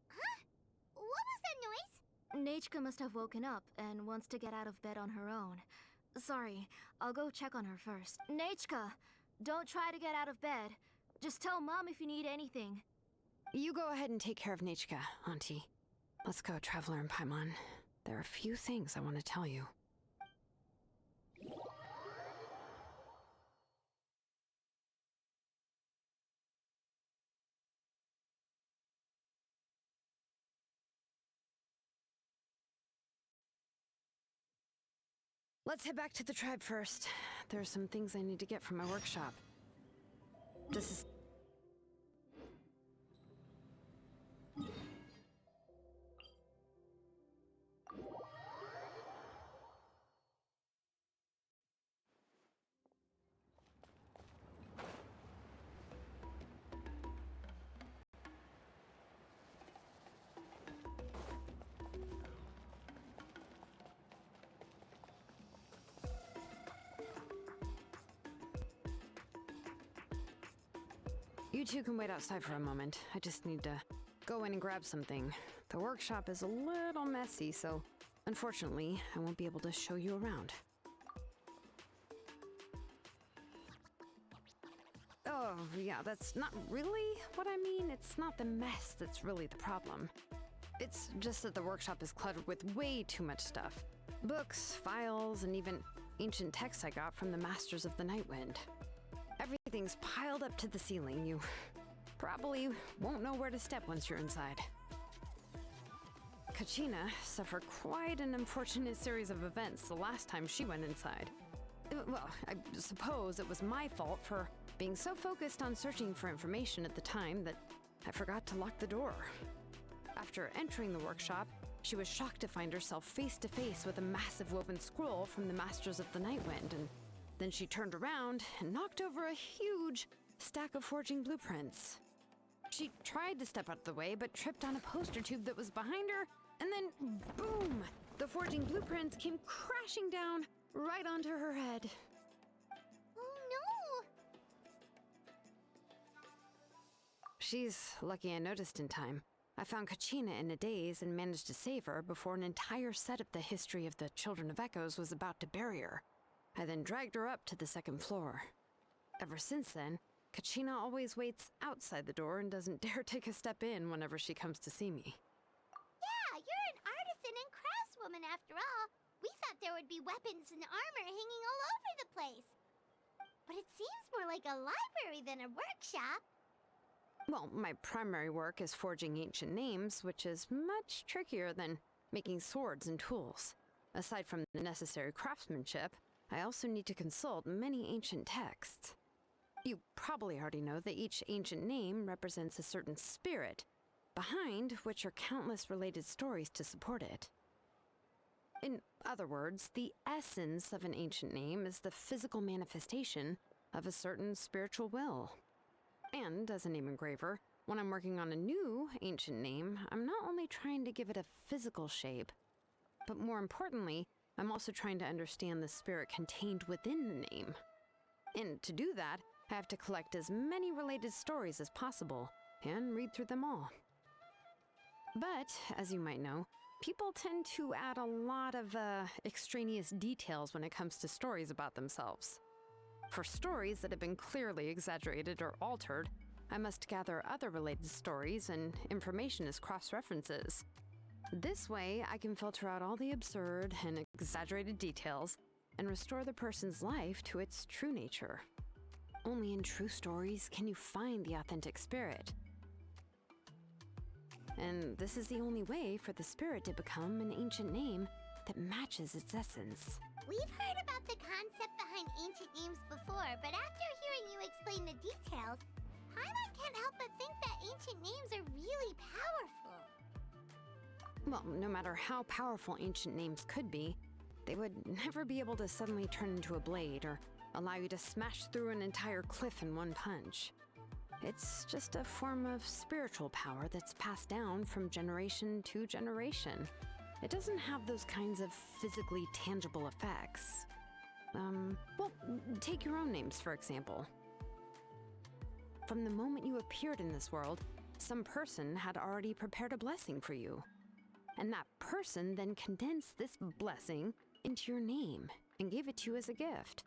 Huh? What was that noise? Nechka must have woken up and wants to get out of bed on her own. Sorry, I'll go check on her first. Nechka! Don't try to get out of bed. Just tell Mom if you need anything. You go ahead and take care of Nechka, Auntie. Let's go, Traveler and Paimon. There are a few things I want to tell you. Let's head back to the tribe first. There are some things I need to get from my workshop. You two can wait outside for a moment. I just need to go in and grab something. The workshop is a little messy, so unfortunately, I won't be able to show you around. Oh, yeah, that's not really what I mean. It's not the mess that's really the problem. It's just that the workshop is cluttered with way too much stuff. Books, files, and even ancient texts I got from the Masters of the Nightwind. Everything's piled up to the ceiling. You probably won't know where to step once you're inside. Kachina suffered quite an unfortunate series of events the last time she went inside. Well, I suppose it was my fault for being so focused on searching for information at the time that I forgot to lock the door. After entering the workshop, she was shocked to find herself face to face with a massive woven scroll from the Masters of the Nightwind, and then she turned around and knocked over a huge stack of forging blueprints. She tried to step out of the way, but tripped on a poster tube that was behind her, and then boom! The forging blueprints came crashing down right onto her head. Oh no! She's lucky I noticed in time. I found Kachina in a daze and managed to save her before an entire set of the history of the Children of Echoes was about to bury her. I then dragged her up to the second floor. Ever since then, Kachina always waits outside the door and doesn't dare take a step in whenever she comes to see me. Yeah, you're an artisan and craftswoman after all. We thought there would be weapons and armor hanging all over the place. But it seems more like a library than a workshop. Well, my primary work is forging ancient names, which is much trickier than making swords and tools. Aside from the necessary craftsmanship, I also need to consult many ancient texts. You probably already know that each ancient name represents a certain spirit, behind which are countless related stories to support it. In other words, the essence of an ancient name is the physical manifestation of a certain spiritual will. And as a name engraver, when I'm working on a new ancient name, I'm not only trying to give it a physical shape, but more importantly, I'm also trying to understand the spirit contained within the name. And to do that, I have to collect as many related stories as possible and read through them all. But, as you might know, people tend to add a lot of extraneous details when it comes to stories about themselves. For stories that have been clearly exaggerated or altered, I must gather other related stories and information as cross-references. This way, I can filter out all the absurd and exaggerated details and restore the person's life to its true nature. Only in true stories can you find the authentic spirit. And this is the only way for the spirit to become an ancient name that matches its essence. We've heard about the concept behind ancient names before, but after hearing you explain the details, Paimon can't help but think that ancient names are really powerful. Well, no matter how powerful ancient names could be, they would never be able to suddenly turn into a blade or allow you to smash through an entire cliff in one punch. It's just a form of spiritual power that's passed down from generation to generation. It doesn't have those kinds of physically tangible effects. Well, take your own names, for example. From the moment you appeared in this world, some person had already prepared a blessing for you. And that person then condensed this blessing into your name and gave it to you as a gift.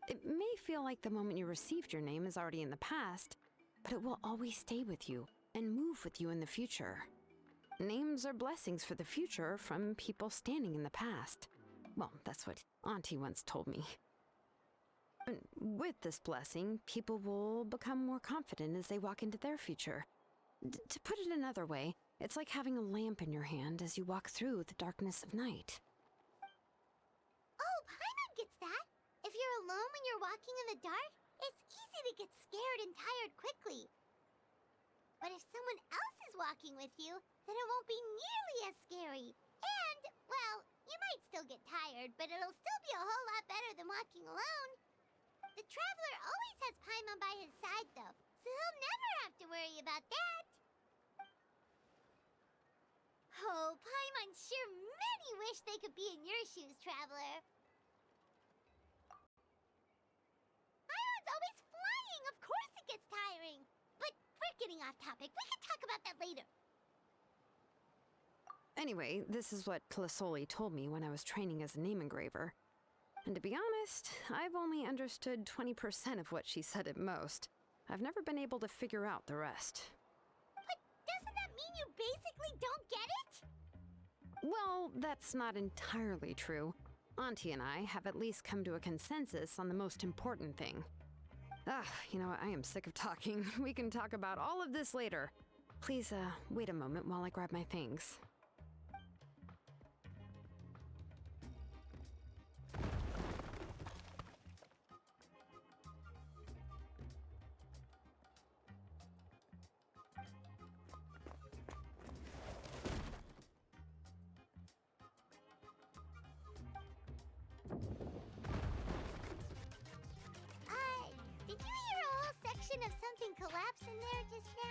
It may feel like the moment you received your name is already in the past, but it will always stay with you and move with you in the future. Names are blessings for the future from people standing in the past. Well, that's what Auntie once told me. And with this blessing, people will become more confident as they walk into their future. To put it another way, it's like having a lamp in your hand as you walk through the darkness of night. Oh, Paimon gets that. If you're alone when you're walking in the dark, it's easy to get scared and tired quickly. But if someone else is walking with you, then it won't be nearly as scary. And, well, you might still get tired, but it'll still be a whole lot better than walking alone. The traveler always has Paimon by his side, though, so he'll never have to worry about that. Oh, Paimon sure many wish they could be in your shoes, traveler. Paimon's always flying, of course it gets tiring. But off topic. We can talk about that later. Anyway, this is what Clisoli told me when I was training as a name engraver. And to be honest, I've only understood 20% of what she said at most. I've never been able to figure out the rest. But doesn't that mean you basically don't get it? Well, that's not entirely true. Auntie and I have at least come to a consensus on the most important thing. You know what? I am sick of talking. We can talk about all of this later. Please, wait a moment while I grab my things. Did you hear a whole section of something collapse in there just now?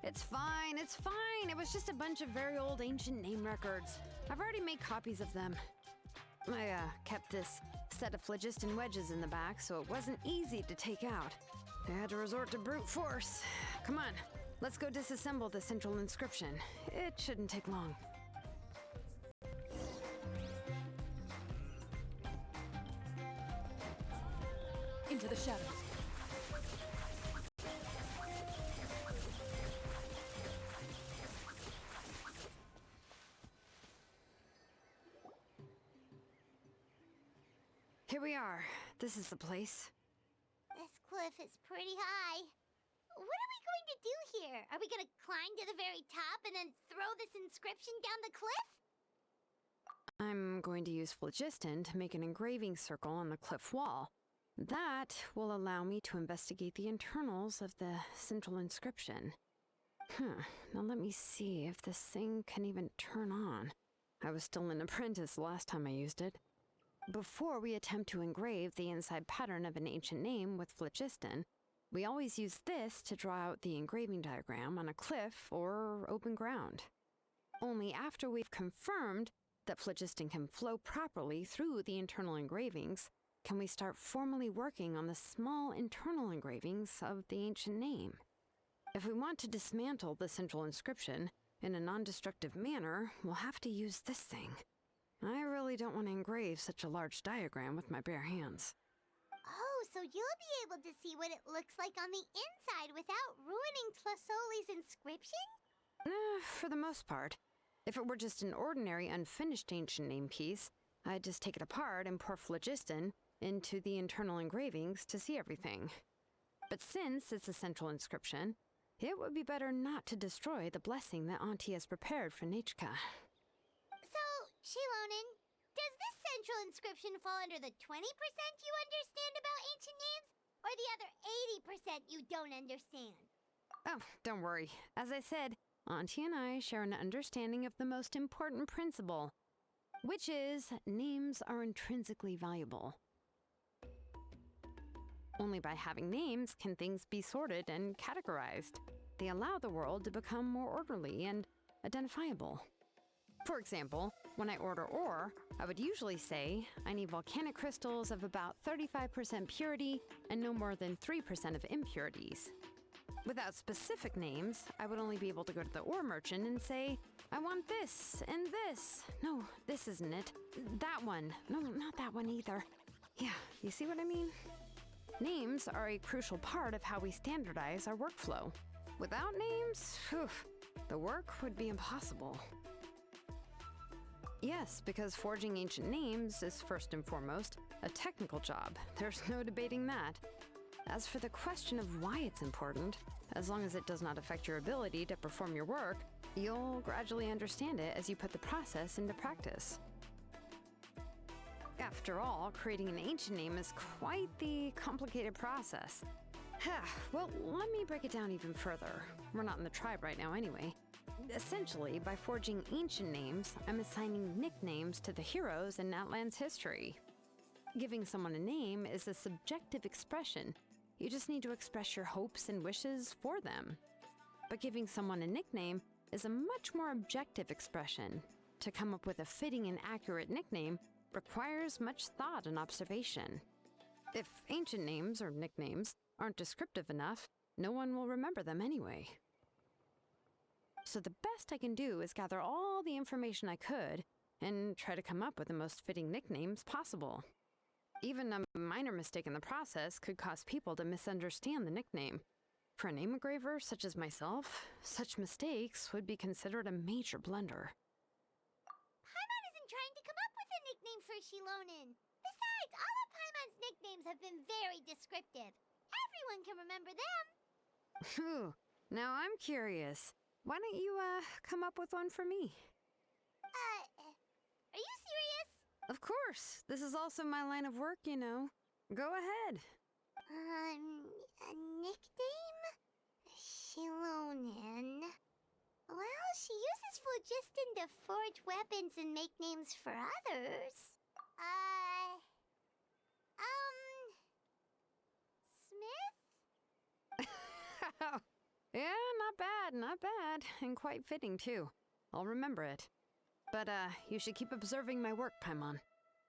It's fine, it's fine. It was just a bunch of very old ancient name records. I've already made copies of them. I kept this set of phlogiston wedges in the back, so it wasn't easy to take out. I had to resort to brute force. Come on, let's go disassemble the central inscription. It shouldn't take long. Into the shadows. Here we are. This is the place. This cliff is pretty high. What are we going to do here? Are we gonna climb to the very top and then throw this inscription down the cliff? I'm going to use phlogiston to make an engraving circle on the cliff wall. That will allow me to investigate the internals of the central inscription. Now let me see if this thing can even turn on. I was still an apprentice the last time I used it. Before we attempt to engrave the inside pattern of an ancient name with phlogiston, we always use this to draw out the engraving diagram on a cliff or open ground. Only after we've confirmed that phlogiston can flow properly through the internal engravings can we start formally working on the small internal engravings of the ancient name. If we want to dismantle the central inscription in a non-destructive manner, we'll have to use this thing. I really don't want to engrave such a large diagram with my bare hands. Oh, so you'll be able to see what it looks like on the inside without ruining Tlasoli's inscription? For the most part. If it were just an ordinary unfinished ancient name piece, I'd just take it apart and pour phlogiston into the internal engravings to see everything. But since it's a central inscription, it would be better not to destroy the blessing that Auntie has prepared for Nechka. So, Shilonen, does this central inscription fall under the 20% you understand about ancient names, or the other 80% you don't understand? Oh, don't worry. As I said, Auntie and I share an understanding of the most important principle, which is names are intrinsically valuable. Only by having names can things be sorted and categorized. They allow the world to become more orderly and identifiable. For example, when I order ore, I would usually say I need volcanic crystals of about 35% purity and no more than 3% of impurities. Without specific names, I would only be able to go to the ore merchant and say, I want this and this. No, this isn't it. That one. No, not that one either. Yeah, you see what I mean? Names are a crucial part of how we standardize our workflow. Without names, the work would be impossible. Yes, because forging ancient names is first and foremost a technical job. There's no debating that. As for the question of why it's important, as long as it does not affect your ability to perform your work, you'll gradually understand it as you put the process into practice. After all, creating an ancient name is quite the complicated process. Well, let me break it down even further. We're not in the tribe right now anyway. Essentially, by forging ancient names, I'm assigning nicknames to the heroes in Outland's history. Giving someone a name is a subjective expression. You just need to express your hopes and wishes for them. But giving someone a nickname is a much more objective expression. To come up with a fitting and accurate nickname requires much thought and observation. If ancient names or nicknames aren't descriptive enough, no one will remember them anyway. So the best I can do is gather all the information I could and try to come up with the most fitting nicknames possible. Even a minor mistake in the process could cause people to misunderstand the nickname. For a name engraver such as myself, such mistakes would be considered a major blunder. Paimon isn't trying to come up with a nickname for Shilonen. Besides, all of Paimon's nicknames have been very descriptive. Everyone can remember them. Phew, now I'm curious. Why don't you, come up with one for me? Are you serious? Of course. This is also my line of work, you know. Go ahead. A nickname? Shilonen. Well, she uses phlogiston to forge weapons and make names for others. Smith? Yeah, not bad, and quite fitting too. I'll remember it. But, you should keep observing my work, Paimon.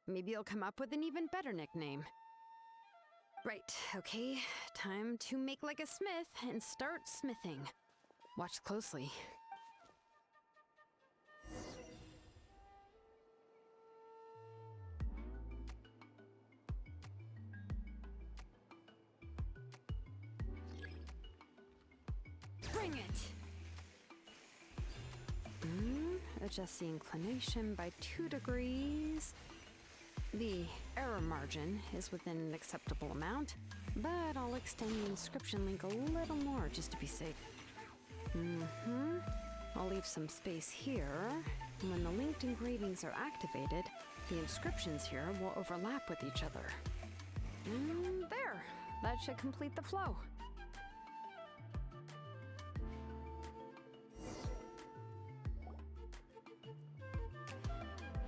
Maybe you'll come up with an even better nickname. Right, okay. Time to make like a smith and start smithing. Watch closely. Bring it! Adjust the inclination by 2 degrees. The error margin is within an acceptable amount, but I'll extend the inscription link a little more just to be safe. I'll leave some space here, and when the linked engravings are activated, the inscriptions here will overlap with each other. There! That should complete the flow.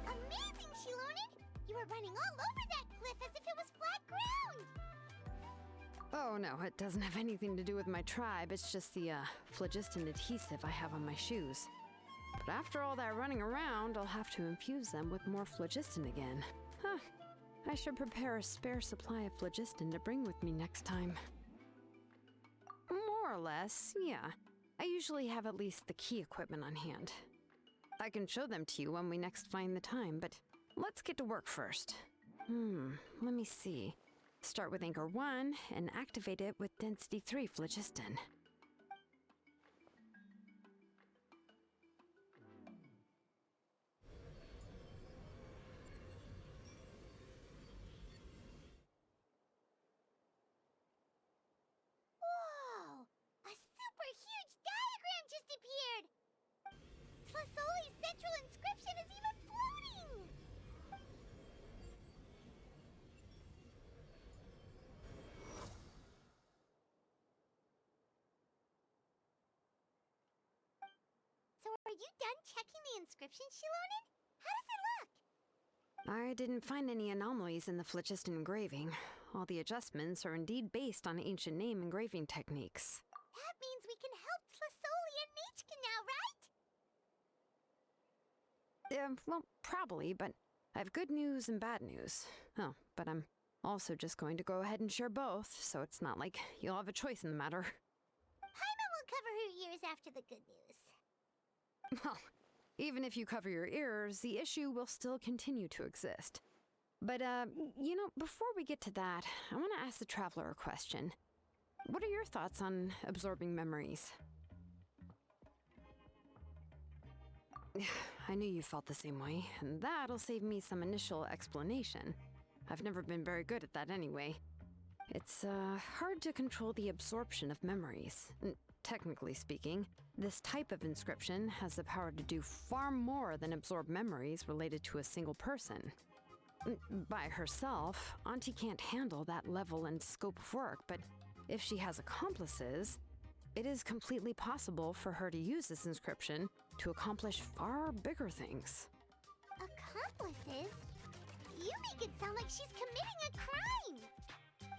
Amazing, Shilonen! You were running all over that cliff as if it was flat ground! Oh no, it doesn't have anything to do with my tribe, it's just the, phlogiston adhesive I have on my shoes. But after all that running around, I'll have to infuse them with more phlogiston again. Huh. I should prepare a spare supply of phlogiston to bring with me next time. More or less, yeah. I usually have at least the key equipment on hand. I can show them to you when we next find the time, but let's get to work first. Let me see. Start with Anchor 1 and activate it with Density 3 phlogiston. Whoa! A super huge diagram just appeared! Tlasoli's central inscription is even floating! So are you done checking the inscription, Shilonen? How does it look? I didn't find any anomalies in the phlogiston engraving. All the adjustments are indeed based on ancient name engraving techniques. That means we can help Tlasoli and Nichka now, right? Well, probably, but I have good news and bad news. Oh, but I'm also just going to go ahead and share both, so it's not like you'll have a choice in the matter. Paimon will cover her ears after the good news. Well, even if you cover your ears, the issue will still continue to exist. But, you know, before we get to that, I want to ask the traveler a question. What are your thoughts on absorbing memories? I knew you felt the same way, and that'll save me some initial explanation. I've never been very good at that anyway. It's, hard to control the absorption of memories. Technically speaking, this type of inscription has the power to do far more than absorb memories related to a single person. By herself, Auntie can't handle that level and scope of work, but if she has accomplices, it is completely possible for her to use this inscription to accomplish far bigger things. Accomplices? You make it sound like she's committing a crime!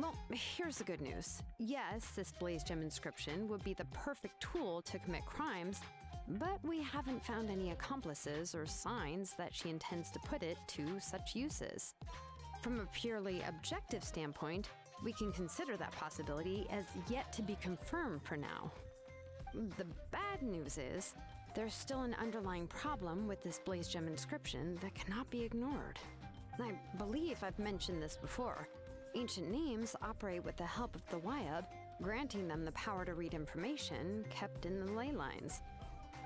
Well, here's the good news. Yes, this blaze gem inscription would be the perfect tool to commit crimes, but we haven't found any accomplices or signs that she intends to put it to such uses. From a purely objective standpoint, we can consider that possibility as yet to be confirmed for now. The bad news is, there's still an underlying problem with this blaze gem inscription that cannot be ignored. I believe I've mentioned this before. Ancient names operate with the help of the Wayab, granting them the power to read information kept in the ley lines.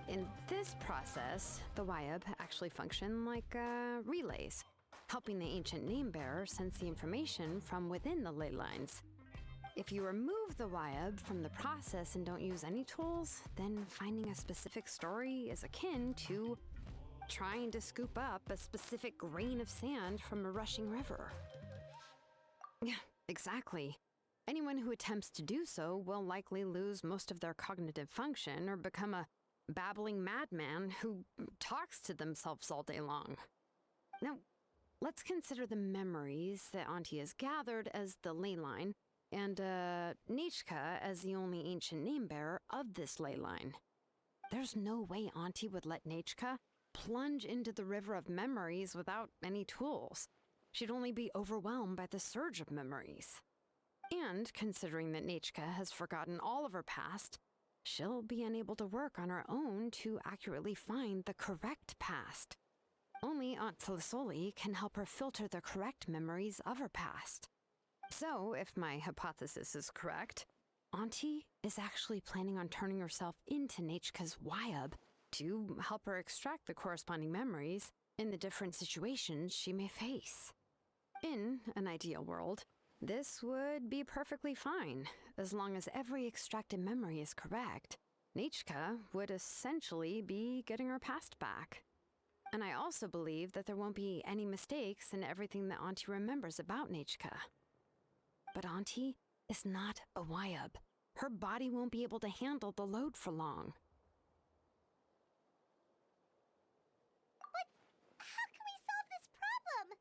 In this process, the Wayab actually function like relays, helping the ancient name bearer sense the information from within the ley lines. If you remove the Wayab from the process and don't use any tools, then finding a specific story is akin to trying to scoop up a specific grain of sand from a rushing river. Yeah, exactly. Anyone who attempts to do so will likely lose most of their cognitive function or become a babbling madman who talks to themselves all day long. Now, let's consider the memories that Auntie has gathered as the ley line, and Nechka as the only ancient name bearer of this ley line. There's no way Auntie would let Nechka plunge into the river of memories without any tools. She'd only be overwhelmed by the surge of memories. And considering that Nechka has forgotten all of her past, she'll be unable to work on her own to accurately find the correct past. Only Aunt Tlisoli can help her filter the correct memories of her past. So, if my hypothesis is correct, Auntie is actually planning on turning herself into Nechka's Wayab to help her extract the corresponding memories in the different situations she may face. In an ideal world, this would be perfectly fine. As long as every extracted memory is correct, Nechka would essentially be getting her past back. And I also believe that there won't be any mistakes in everything that Auntie remembers about Nechka. But Auntie is not a Wayab. Her body won't be able to handle the load for long. But how can we solve this problem?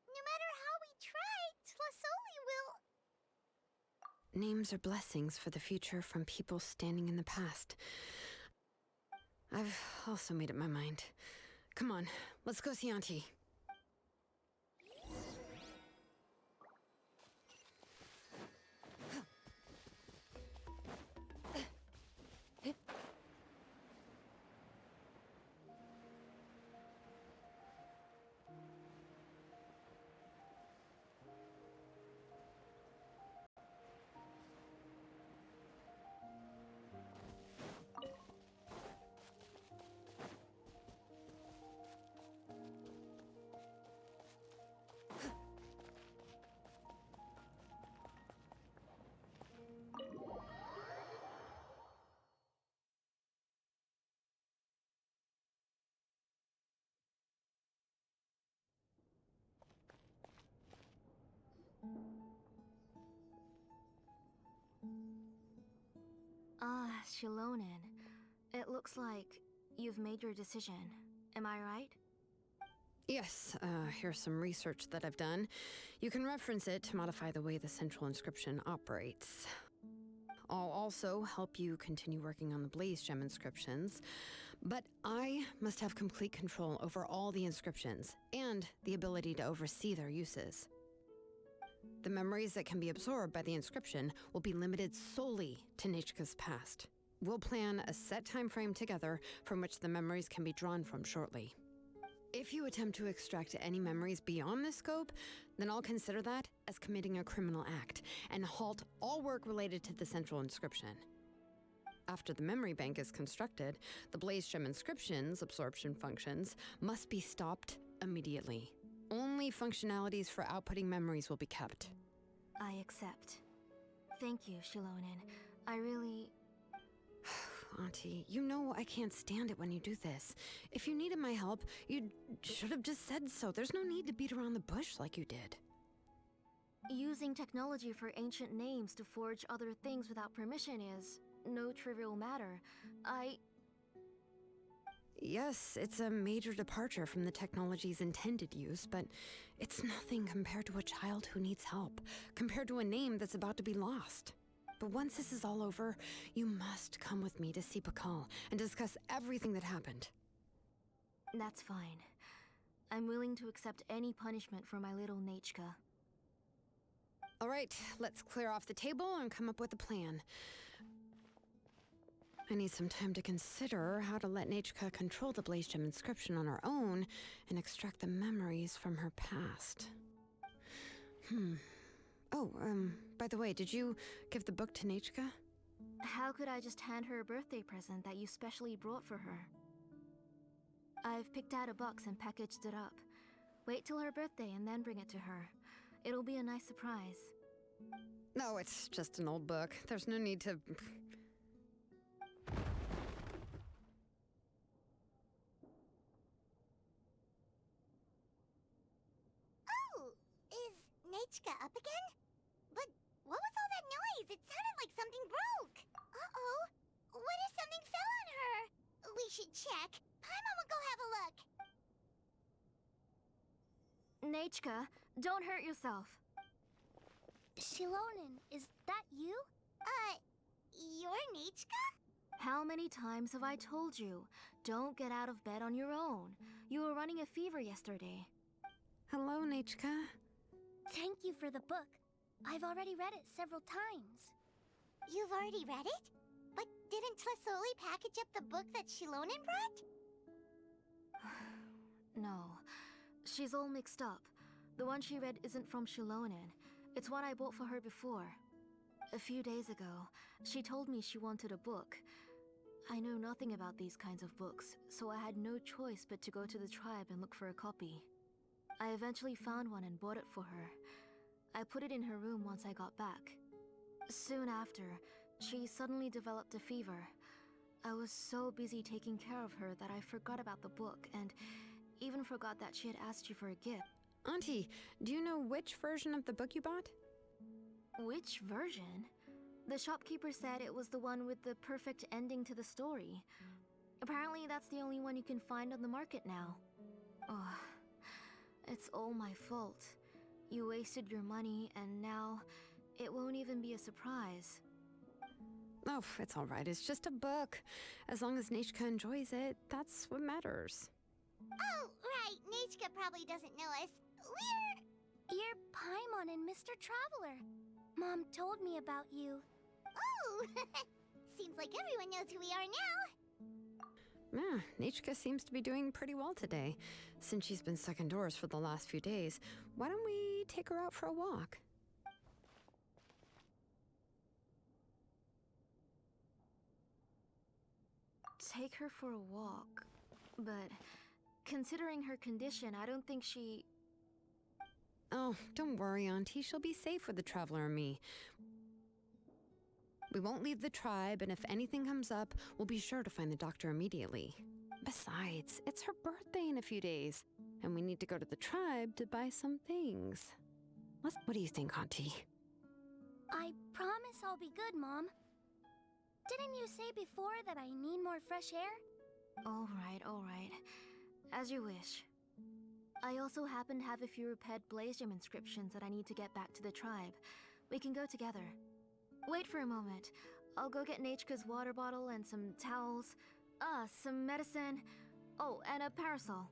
No matter how we try, Tlisoli will... Names are blessings for the future from people standing in the past. I've also made up my mind. Come on, let's go see Auntie. Ah, Shilonen. It looks like you've made your decision. Am I right? Yes, here's some research that I've done. You can reference it to modify the way the central inscription operates. I'll also help you continue working on the blaze gem inscriptions, but I must have complete control over all the inscriptions and the ability to oversee their uses. The memories that can be absorbed by the inscription will be limited solely to Nechka's past. We'll plan a set time frame together from which the memories can be drawn from shortly. If you attempt to extract any memories beyond this scope, then I'll consider that as committing a criminal act and halt all work related to the central inscription. After the memory bank is constructed, the blaze gem inscription's absorption functions must be stopped immediately. Only functionalities for outputting memories will be kept. I accept. Thank you, Shilonen. I really... Auntie, you know I can't stand it when you do this. If you needed my help, you should have just said so. There's no need to beat around the bush like you did. Using technology for ancient names to forge other things without permission is no trivial matter. Yes, it's a major departure from the technology's intended use, but it's nothing compared to a child who needs help, compared to a name that's about to be lost. But once this is all over, you must come with me to see Pakal and discuss everything that happened. That's fine. I'm willing to accept any punishment for my little Nechka. All right, let's clear off the table and come up with a plan. I need some time to consider how to let Nechka control the Blaze Gem inscription on her own and extract the memories from her past. Oh, by the way, did you give the book to Nechka? How could I just hand her a birthday present that you specially brought for her? I've picked out a box and packaged it up. Wait till her birthday and then bring it to her. It'll be a nice surprise. No, it's just an old book. There's no need to... Oh, is Nechka up again? But what was all that noise? It sounded like something broke. Uh-oh. What if something fell on her? We should check. Paimon will go have a look. Nechka, don't hurt yourself. Shilonen, is that you? You're Nechka? How many times have I told you? Don't get out of bed on your own. You were running a fever yesterday. Hello, Nechka. Thank you for the book. I've already read it several times. You've already read it? But didn't Tlesoli package up the book that Shilonen brought? No, she's all mixed up. The one she read isn't from Shilonen. It's one I bought for her before. A few days ago, she told me she wanted a book. I know nothing about these kinds of books, so I had no choice but to go to the tribe and look for a copy. I eventually found one and bought it for her. I put it in her room once I got back. Soon after, she suddenly developed a fever. I was so busy taking care of her that I forgot about the book and even forgot that she had asked you for a gift. Auntie, do you know which version of the book you bought? Which version? The shopkeeper said it was the one with the perfect ending to the story. Apparently that's the only one you can find on the market now. Oh, it's all my fault. You wasted your money and now it won't even be a surprise. Oh, it's all right. It's just a book. As long as Nechka enjoys it, that's what matters. Oh, right. Nechka probably doesn't know us. You're Paimon and Mr. Traveler. Mom told me about you. Oh, seems like everyone knows who we are now. Yeah, Nechka seems to be doing pretty well today. Since she's been stuck indoors for the last few days, why don't we take her out for a walk? Take her for a walk. But considering her condition, I don't think she... Oh, don't worry, Auntie. She'll be safe with the Traveler and me. We won't leave the tribe, and if anything comes up, we'll be sure to find the doctor immediately. Besides, it's her birthday in a few days, and we need to go to the tribe to buy some things. What do you think, Auntie? I promise I'll be good, Mom. Didn't you say before that I need more fresh air? All right. As you wish. I also happen to have a few repaired Blaze Gem inscriptions that I need to get back to the tribe. We can go together. Wait for a moment. I'll go get Nechka's water bottle and some towels. Some medicine. Oh, and a parasol.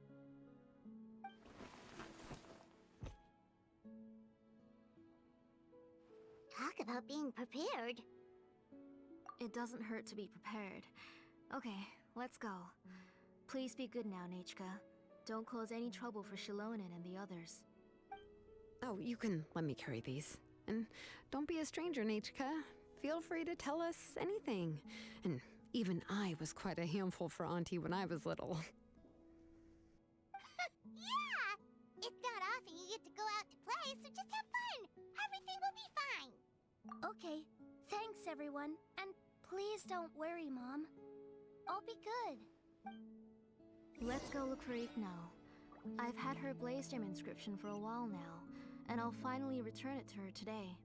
Talk about being prepared. It doesn't hurt to be prepared. Okay, let's go. Please be good now, Nechka. Don't cause any trouble for Shilonen and the others. Oh, you can let me carry these. And don't be a stranger, Nechka. Feel free to tell us anything. And even I was quite a handful for Auntie when I was little. Yeah! It's not often you get to go out to play, so just have fun. Everything will be fine. Okay, thanks everyone. And please don't worry, Mom. I'll be good. Let's go look for Igno. I've had her Blaze Gem inscription for a while now, and I'll finally return it to her today.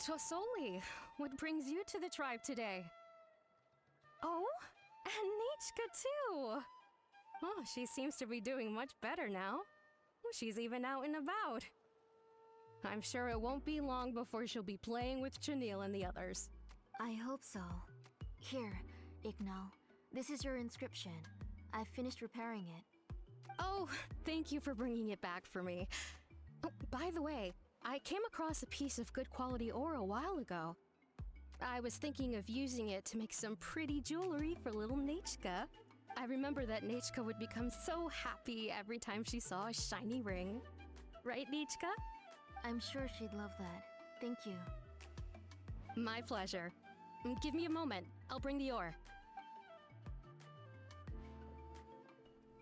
Tosoli, what brings you to the tribe today? Oh, and Nichka too! Oh, she seems to be doing much better now. She's even out and about. I'm sure it won't be long before she'll be playing with Chanil and the others. I hope so. Here, Ignal. This is your inscription. I've finished repairing it. Oh, thank you for bringing it back for me. Oh, by the way, I came across a piece of good quality ore a while ago. I was thinking of using it to make some pretty jewelry for little Nechka. I remember that Nechka would become so happy every time she saw a shiny ring. Right, Nechka? I'm sure she'd love that. Thank you. My pleasure. Give me a moment. I'll bring the ore.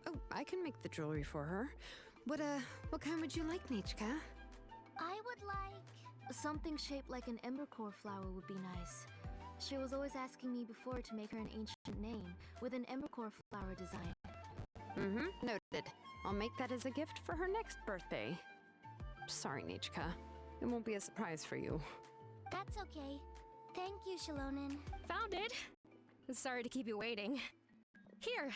Oh, I can make the jewelry for her. What kind would you like, Nechka? I would like... something shaped like an embercore flower would be nice. She was always asking me before to make her an ancient name with an embercore flower design. Noted. I'll make that as a gift for her next birthday. Sorry, Nechka. It won't be a surprise for you. That's okay. Thank you, Shilonen. Found it! Sorry to keep you waiting. Here,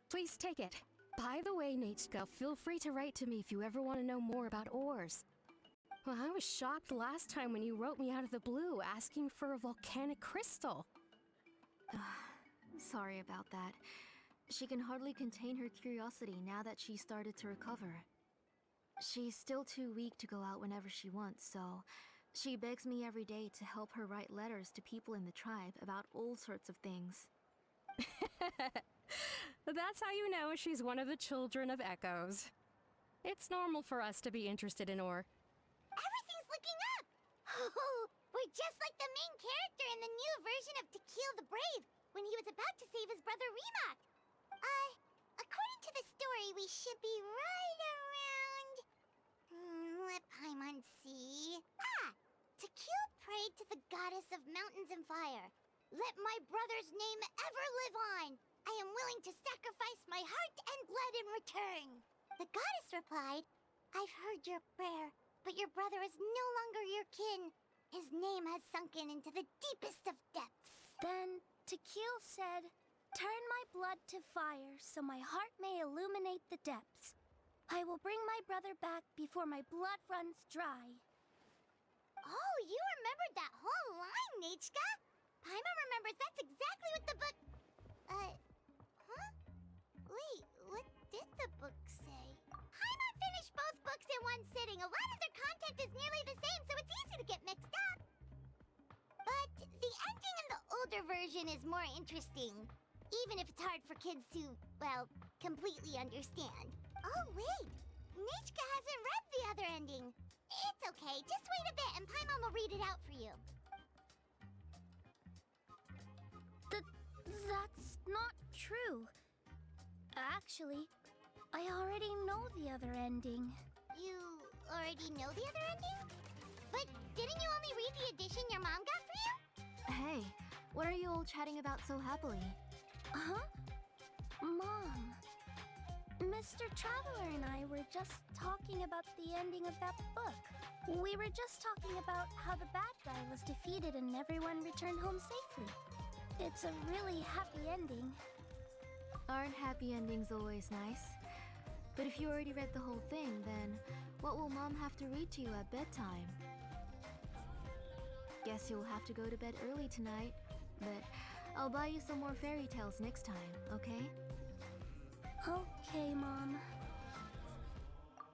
please take it. By the way, Nechka, feel free to write to me if you ever want to know more about ores. Well, I was shocked last time when you wrote me out of the blue asking for a volcanic crystal. Sorry about that. She can hardly contain her curiosity now that she started to recover. She's still too weak to go out whenever she wants, so she begs me every day to help her write letters to people in the tribe about all sorts of things. That's how you know she's one of the children of echoes. It's normal for us to be interested in ore. Everything's looking up! Oh, we're just like the main character in the new version of Tequil the Brave, when he was about to save his brother Remak. According to the story, we should be right around... let Paimon see... Tequil prayed to the goddess of mountains and fire. Let my brother's name ever live on! I am willing to sacrifice my heart and blood in return. The goddess replied, I've heard your prayer, but your brother is no longer your kin. His name has sunken into the deepest of depths. Then Tequil said, turn my blood to fire so my heart may illuminate the depths. I will bring my brother back before my blood runs dry. Oh, you remembered that whole line, Nechka. Paimon remembers that's exactly what the book... Wait, what did the book say? Paimon finished both books in one sitting. A lot of their content is nearly the same, so it's easy to get mixed up. But the ending in the older version is more interesting, even if it's hard for kids to, well, completely understand. Oh, wait. Nechka hasn't read the other ending. It's okay. Just wait a bit and Paimon will read it out for you. That's not true. Actually, I already know the other ending. You already know the other ending? But didn't you only read the edition your mom got for you? Hey, what are you all chatting about so happily? Huh? Mom. Mr. Traveler and I were just talking about the ending of that book. We were just talking about how the bad guy was defeated and everyone returned home safely. It's a really happy ending. Aren't happy endings always nice? But if you already read the whole thing, then what will Mom have to read to you at bedtime? Guess you'll have to go to bed early tonight, but I'll buy you some more fairy tales next time, okay? Okay, Mom.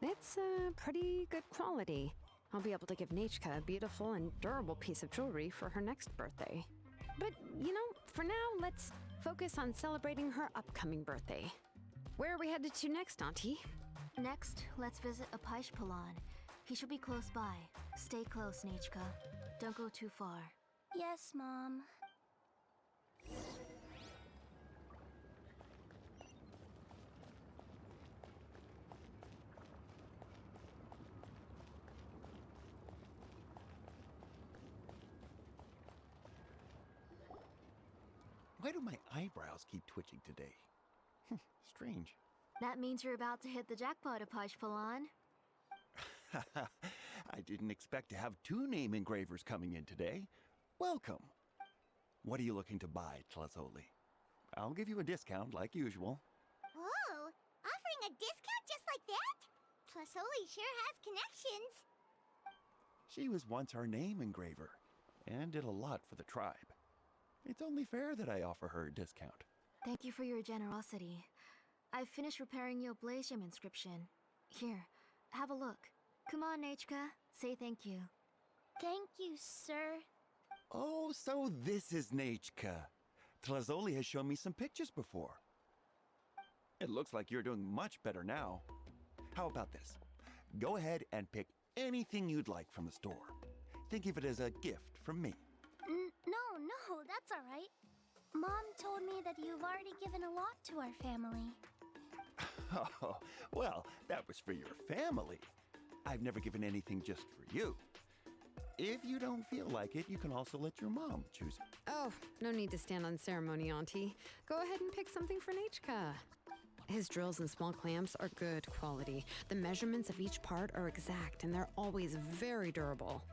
It's pretty good quality. I'll be able to give Nechka a beautiful and durable piece of jewelry for her next birthday. But, you know, for now, let's focus on celebrating her upcoming birthday. Where are we headed to next, Auntie? Next, let's visit Apaish-Palan. He should be close by. Stay close, Nechka. Don't go too far. Yes, Mom. Why do my eyebrows keep twitching today? Strange. That means you're about to hit the jackpot, Apaish-Palan. I didn't expect to have 2 name engravers coming in today. Welcome. What are you looking to buy, Tlazoli? I'll give you a discount like usual. Whoa! Offering a discount just like that? Tlasoli sure has connections. She was once our name engraver and did a lot for the tribe. It's only fair that I offer her a discount. Thank you for your generosity. I've finished repairing your blaze gem inscription. Here, have a look. Come on, Nechka. Say thank you. Thank you, sir. Oh, so this is Nechka. Tlazoli has shown me some pictures before. It looks like you're doing much better now. How about this? Go ahead and pick anything you'd like from the store. Think of it as a gift from me. No, that's all right. Mom told me that you've already given a lot to our family. Oh, well, that was for your family. I've never given anything just for you. If you don't feel like it, you can also let your mom choose. Oh, no need to stand on ceremony, Auntie. Go ahead and pick something for Nechka. His drills and small clamps are good quality. The measurements of each part are exact, and they're always very durable.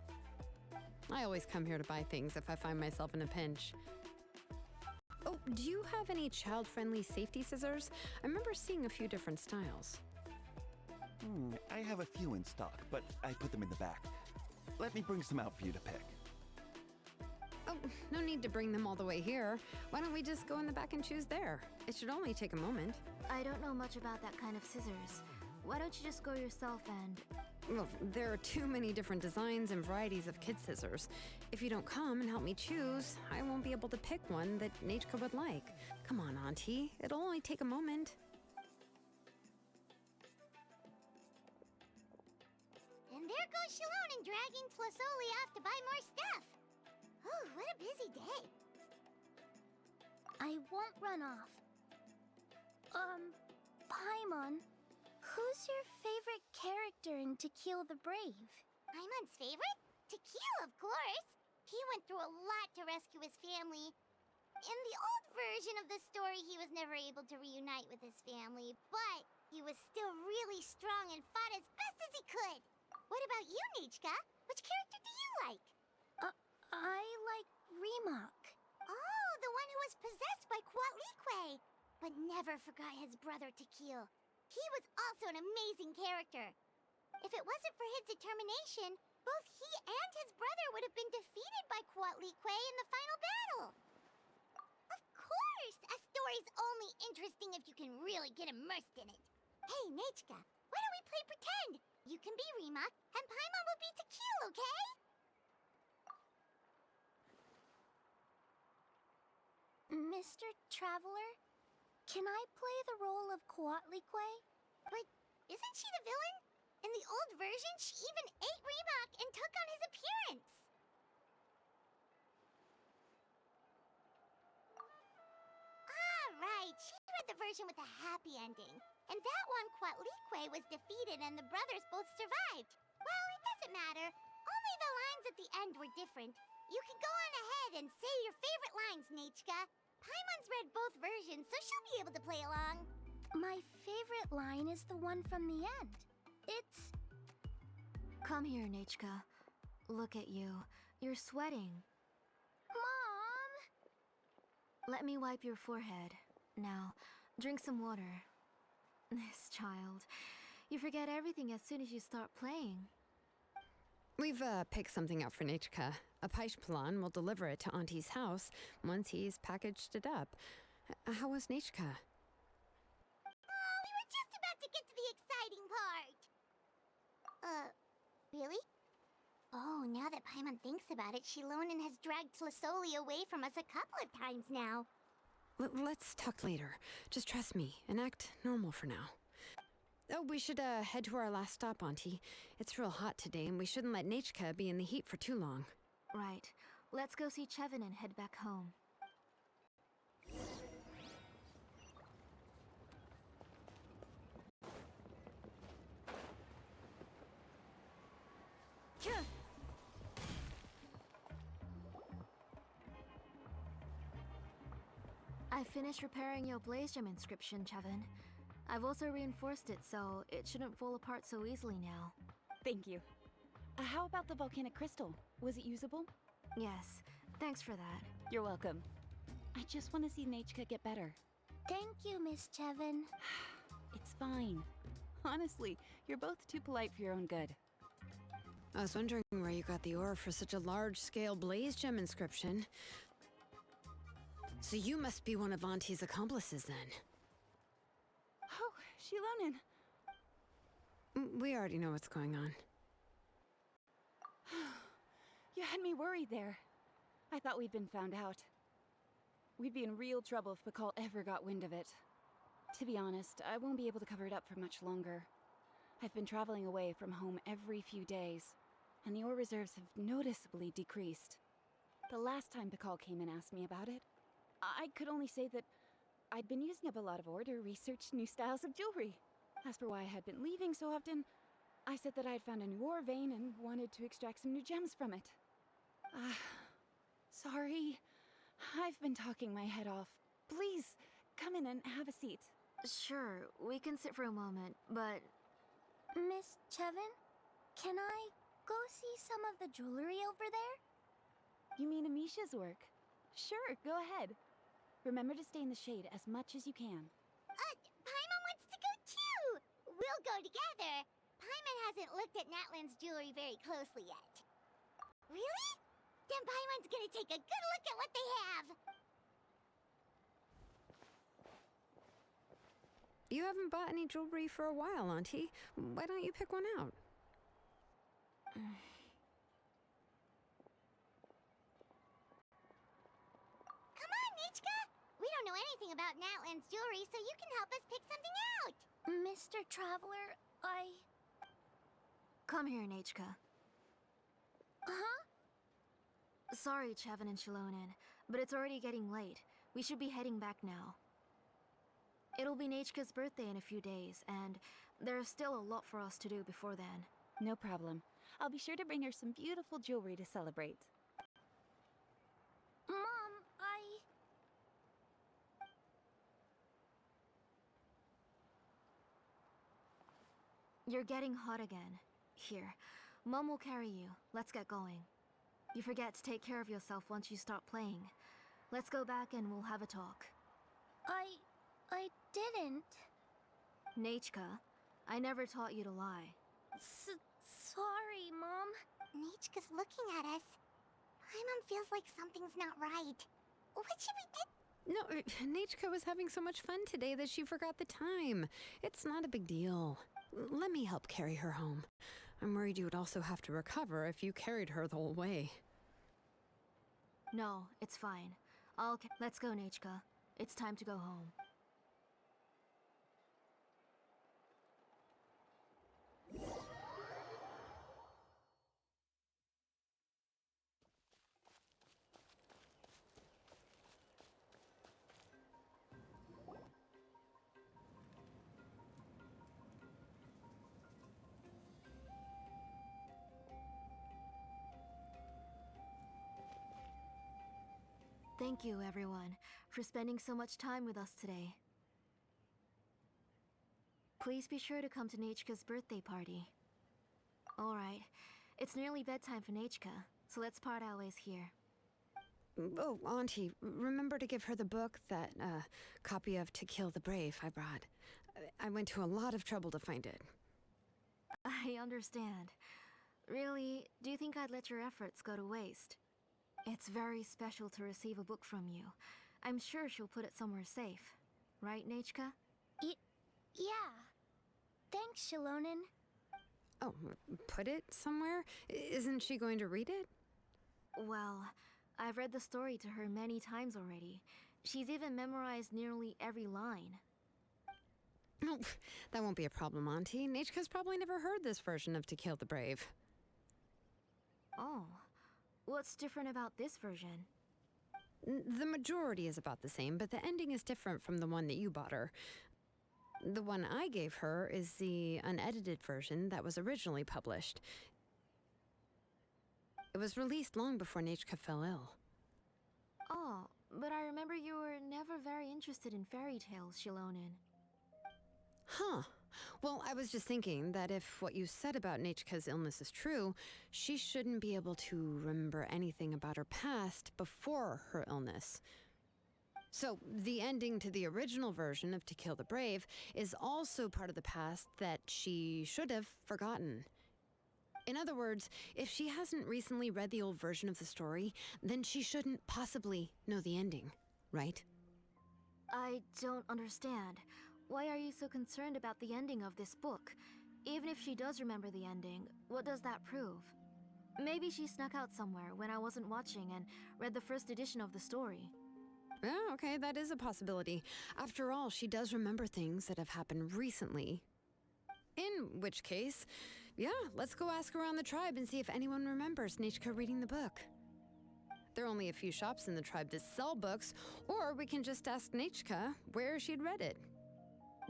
I always come here to buy things if I find myself in a pinch. Oh, do you have any child-friendly safety scissors? I remember seeing a few different styles. I have a few in stock, but I put them in the back. Let me bring some out for you to pick. Oh, no need to bring them all the way here. Why don't we just go in the back and choose there? It should only take a moment. I don't know much about that kind of scissors. Why don't you just go yourself and... Well, there are too many different designs and varieties of kid scissors. If you don't come and help me choose, I won't be able to pick one that Nechka would like. Come on, Auntie. It'll only take a moment. And there goes Shilonen dragging Tlasoli off to buy more stuff. Oh, what a busy day. I won't run off. Paimon, who's your favorite character in To Kill the Brave? Paimon's favorite? To Kill, of course. He went through a lot to rescue his family. In the old version of the story, he was never able to reunite with his family, but he was still really strong and fought as best as he could. What about you, Nechka? Which character do you like? I like Remak. Oh, the one who was possessed by Quatlique, but never forgot his brother Tequil. He was also an amazing character. If it wasn't for his determination, both he and his brother would have been defeated by Quatlique in the final battle. Of course! A story's only interesting if you can really get immersed in it. Hey, Nechka, why don't we play pretend? You can be Remak, and Paimon will be Tequil, okay? Mr. Traveler, can I play the role of Quatlique? But isn't she the villain? In the old version, she even ate Remak and took on his appearance. Ah, right. She read the version with a happy ending. And that one, Quatlique was defeated and the brothers both survived. Well, it doesn't matter. Only the lines at the end were different. You can go on ahead and say your favorite lines, Nechka. Paimon's read both versions, so she'll be able to play along. My favorite line is the one from the end. It's... Come here, Nechka. Look at you. You're sweating. Mom! Let me wipe your forehead. Now, drink some water. This child. You forget everything as soon as you start playing. We've picked something up for Nechka. A Paishpalan will deliver it to Auntie's house once he's packaged it up. How was Nechka? Oh, we were just about to get to the exciting part. Really? Oh, now that Paimon thinks about it, Shilonen has dragged Tlasoli away from us a couple of times now. Let's talk later. Just trust me and act normal for now. Oh, we should head to our last stop, Auntie. It's real hot today, and we shouldn't let Nechka be in the heat for too long. Right. Let's go see Chevin and head back home. I finished repairing your blaze gem inscription, Chevin. I've also reinforced it so it shouldn't fall apart so easily now. Thank you. How about the volcanic crystal? Was it usable? Yes, thanks for that. You're welcome. I just want to see Nechka get better. Thank you, Miss Chevin. It's fine. Honestly, you're both too polite for your own good. I was wondering where you got the ore for such a large-scale blaze gem inscription. So you must be one of Auntie's accomplices, then. Oh, Shilonen. We already know what's going on. You had me worried there. I thought we'd been found out. We'd be in real trouble if Pakal ever got wind of it. To be honest, I won't be able to cover it up for much longer. I've been traveling away from home every few days, and the ore reserves have noticeably decreased. The last time Pakal came and asked me about it, I could only say that I'd been using up a lot of ore to research new styles of jewelry. As for why I had been leaving so often, I said that I had found a new ore vein and wanted to extract some new gems from it. Sorry. I've been talking my head off. Please, come in and have a seat. Sure, we can sit for a moment, but Miss Chevin, can I go see some of the jewelry over there? You mean Amisha's work? Sure, go ahead. Remember to stay in the shade as much as you can. Paimon wants to go too! We'll go together. Paimon hasn't looked at Natlan's jewelry very closely yet. Really? Then Paimon's gonna take a good look at what they have! You haven't bought any jewelry for a while, Auntie. Why don't you pick one out? Come on, Nichka! We don't know anything about Natlan's jewelry, so you can help us pick something out! Mr. Traveler, come here, Nechka. Huh? Sorry, Chevin and Shilonen, but it's already getting late. We should be heading back now. It'll be Nechka's birthday in a few days, and there's still a lot for us to do before then. No problem. I'll be sure to bring her some beautiful jewelry to celebrate. Mom, You're getting hot again. Here, Mom will carry you. Let's get going. You forget to take care of yourself once you start playing. Let's go back and we'll have a talk. I didn't. Nechka, I never taught you to lie. Sorry, Mom. Nichka's looking at us. Paimon feels like something's not right. What should we do? No, Nechka was having so much fun today that she forgot the time. It's not a big deal. Let me help carry her home. I'm worried you would also have to recover if you carried her the whole way. No, it's fine. Let's go, Nechka. It's time to go home. Thank you, everyone, for spending so much time with us today. Please be sure to come to Nechka's birthday party. Alright, it's nearly bedtime for Nechka, so let's part our ways here. Oh, Auntie, remember to give her the book, that copy of To Kill the Brave I brought. I went to a lot of trouble to find it. I understand. Really, do you think I'd let your efforts go to waste? It's very special to receive a book from you. I'm sure she'll put it somewhere safe. Right, Nechka? Yeah. Thanks, Shilonen. Oh, put it somewhere? Isn't she going to read it? Well, I've read the story to her many times already. She's even memorized nearly every line. Oh, that won't be a problem, Auntie. Nechka's probably never heard this version of To Kill the Brave. Oh. What's different about this version? The majority is about the same, but the ending is different from the one that you bought her. The one I gave her is the unedited version that was originally published. It was released long before Nechka fell ill. Oh, but I remember you were never very interested in fairy tales, Shilonen. Huh. Well, I was just thinking that if what you said about Nechka's illness is true, she shouldn't be able to remember anything about her past before her illness. So, the ending to the original version of To Kill the Brave is also part of the past that she should have forgotten. In other words, if she hasn't recently read the old version of the story, then she shouldn't possibly know the ending, right? I don't understand. Why are you so concerned about the ending of this book? Even if she does remember the ending, what does that prove? Maybe she snuck out somewhere when I wasn't watching and read the first edition of the story. Yeah, okay, that is a possibility. After all, she does remember things that have happened recently. In which case, yeah, let's go ask around the tribe and see if anyone remembers Nechka reading the book. There are only a few shops in the tribe that sell books, or we can just ask Nechka where she'd read it.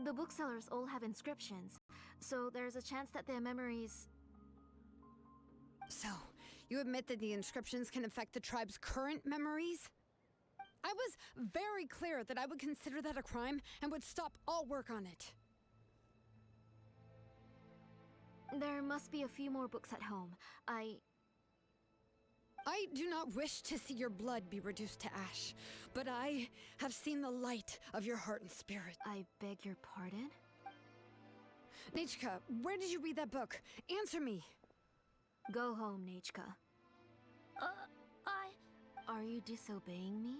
The booksellers all have inscriptions, so there's a chance that their memories... So, you admit that the inscriptions can affect the tribe's current memories? I was very clear that I would consider that a crime and would stop all work on it. There must be a few more books at home. I do not wish to see your blood be reduced to ash, but I have seen the light of your heart and spirit. I beg your pardon? Nechka, where did you read that book? Answer me. Go home, Nechka. Are you disobeying me?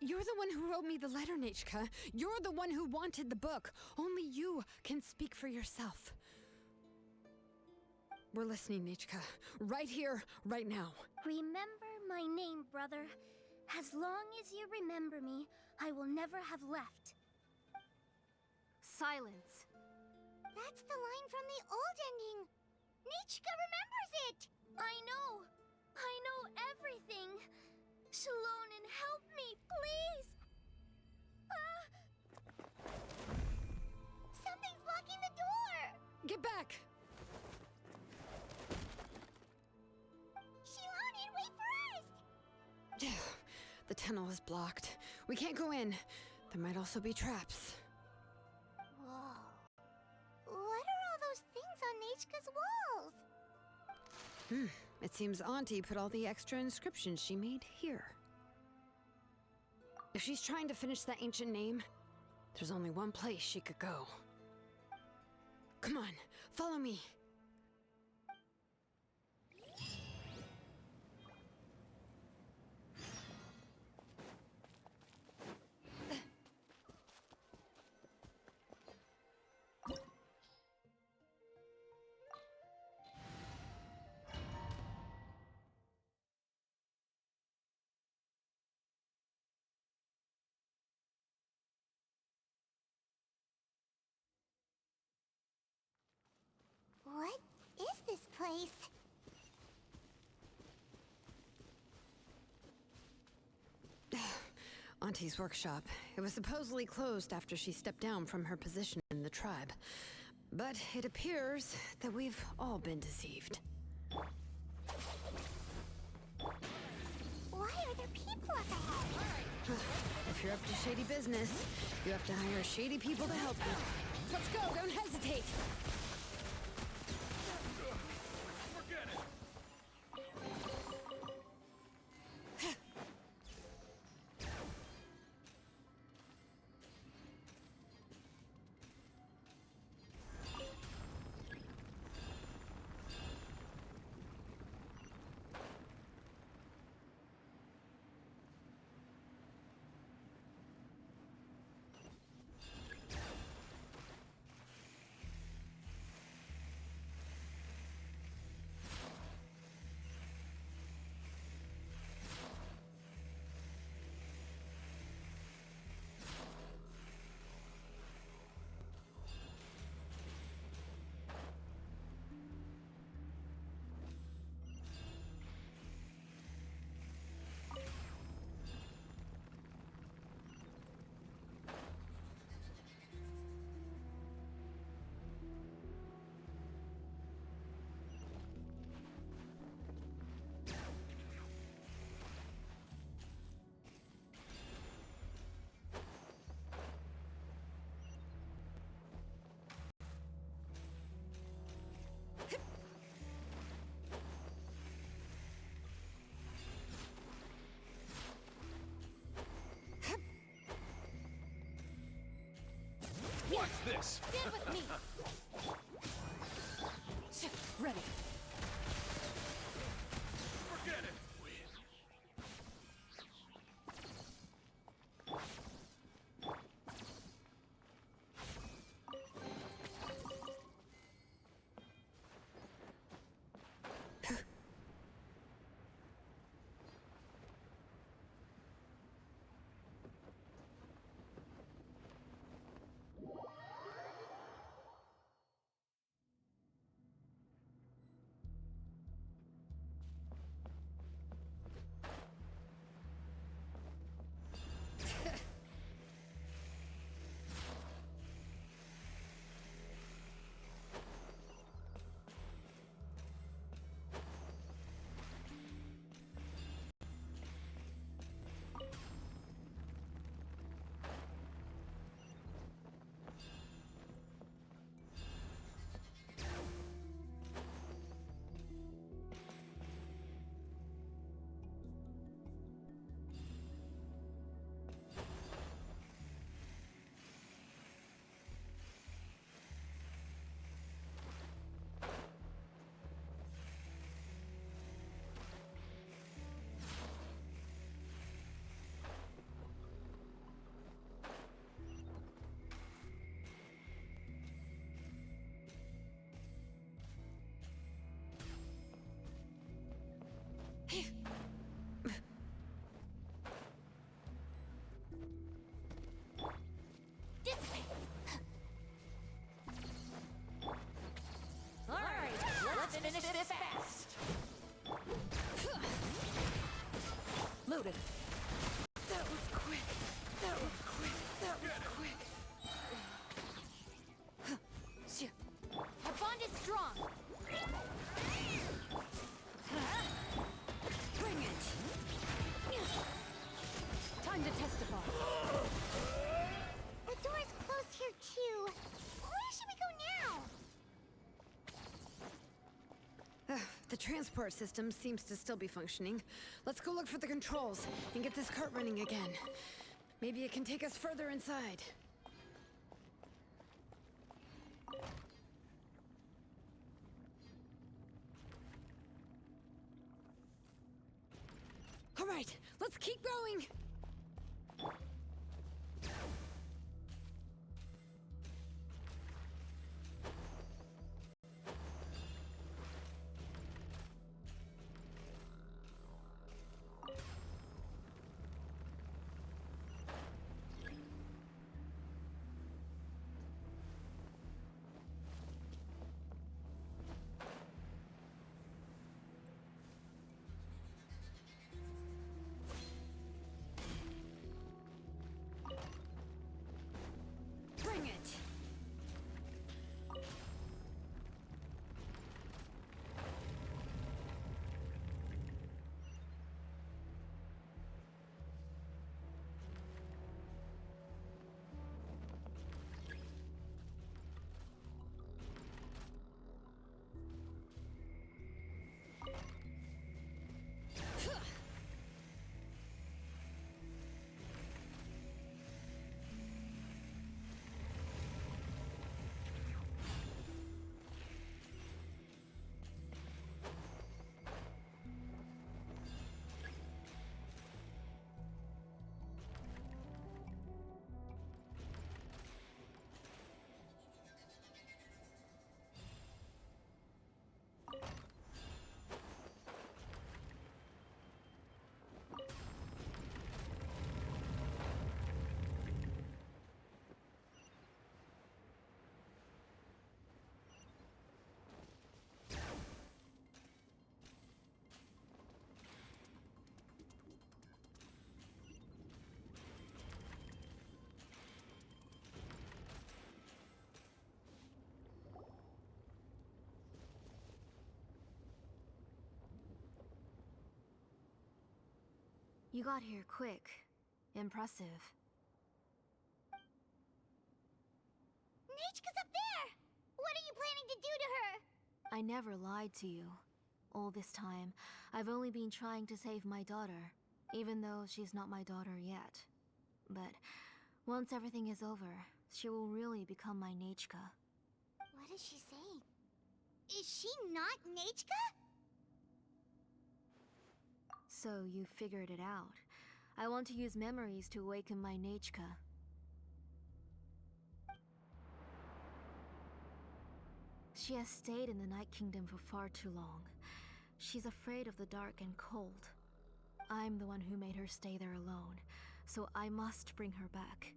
You're the one who wrote me the letter, Nechka. You're the one who wanted the book. Only you can speak for yourself. We're listening, Nechka. Right here, right now. Remember my name, brother. As long as you remember me, I will never have left. Silence. That's the line from the old ending. Nechka remembers it. I know everything. Shilonen, help me, please. Something's blocking the door. Get back! Shilonen, wait for us. The tunnel is blocked. We can't go in. There might also be traps. Whoa. What are all those things on Nechka's walls? It seems Auntie put all the extra inscriptions she made here. If she's trying to finish that ancient name, there's only one place she could go. Come on, follow me. What is this place? Auntie's workshop. It was supposedly closed after she stepped down from her position in the tribe. But it appears that we've all been deceived. Why are there people up ahead? If you're up to shady business, you have to hire shady people to help you. Let's go, don't hesitate! Watch this! Stand with me! Ready. Forget it! Finish this fast! Loaded. That was quick! That was quick! That was quick! Our bond is strong! Bring it! Time to testify! The door is closed here too. Where should we go now? The transport system seems to still be functioning. Let's go look for the controls and get this cart running again. Maybe it can take us further inside. All right, let's keep going! Bring it! You got here quick. Impressive. Nechka's up there! What are you planning to do to her? I never lied to you. All this time, I've only been trying to save my daughter, even though she's not my daughter yet. But once everything is over, she will really become my Nechka. What is she saying? Is she not Nechka? So you figured it out. I want to use memories to awaken my Nechka. She has stayed in the Night Kingdom for far too long. She's afraid of the dark and cold. I'm the one who made her stay there alone, so I must bring her back.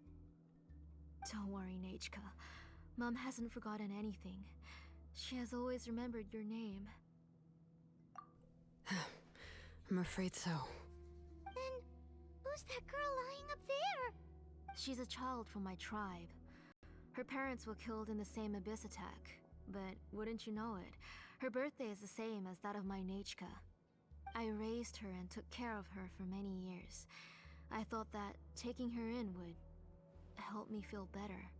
Don't worry, Nechka. Mom hasn't forgotten anything. She has always remembered your name. I'm afraid so. Then, who's that girl lying up there? She's a child from my tribe. Her parents were killed in the same abyss attack. But wouldn't you know it, her birthday is the same as that of my Nechka. I raised her and took care of her for many years. I thought that taking her in would help me feel better.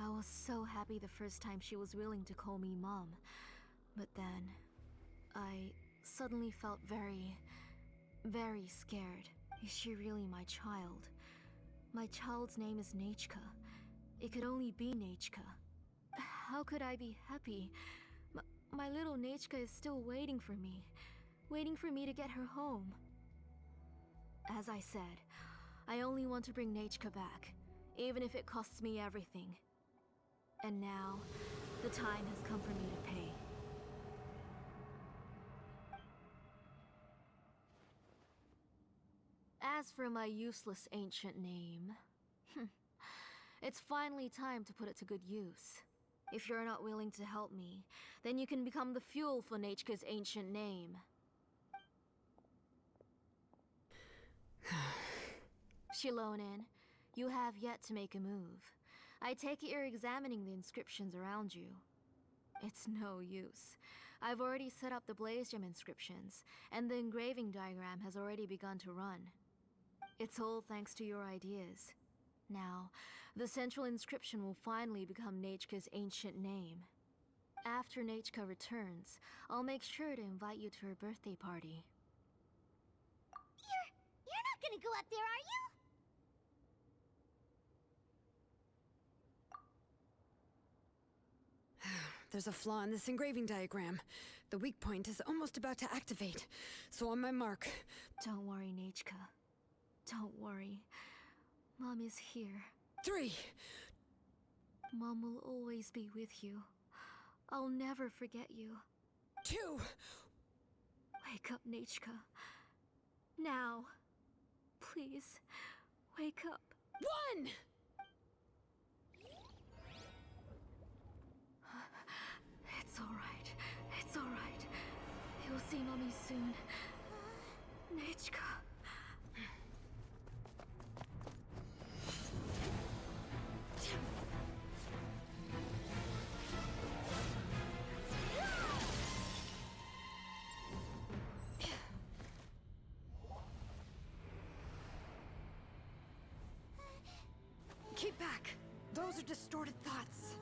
I was so happy the first time she was willing to call me Mom. But then, I suddenly felt very scared. Is she really my child? My child's name is Nechka. It could only be Nechka. How could I be happy? My little Nechka is still waiting for me to get her home. As I said, I only want to bring Nechka back, even if it costs me everything. And now, the time has come for me to pay. As for my useless ancient name, it's finally time to put it to good use. If you're not willing to help me, then you can become the fuel for Nechka's ancient name. Shilonen, you have yet to make a move. I take it you're examining the inscriptions around you. It's no use. I've already set up the blaze gem inscriptions, and the engraving diagram has already begun to run. It's all thanks to your ideas. Now, the central inscription will finally become Nechka's ancient name. After Nechka returns, I'll make sure to invite you to her birthday party. You're not gonna go up there, are you? There's a flaw in this engraving diagram. The weak point is almost about to activate. So on my mark. Don't worry, Nechka. Don't worry. Mom is here. 3. Mom will always be with you. I'll never forget you. 2. Wake up, Nechka. Now. Please, wake up. 1! It's alright. It's alright. You'll see Mommy soon. Nechka. Keep back! Those are distorted thoughts.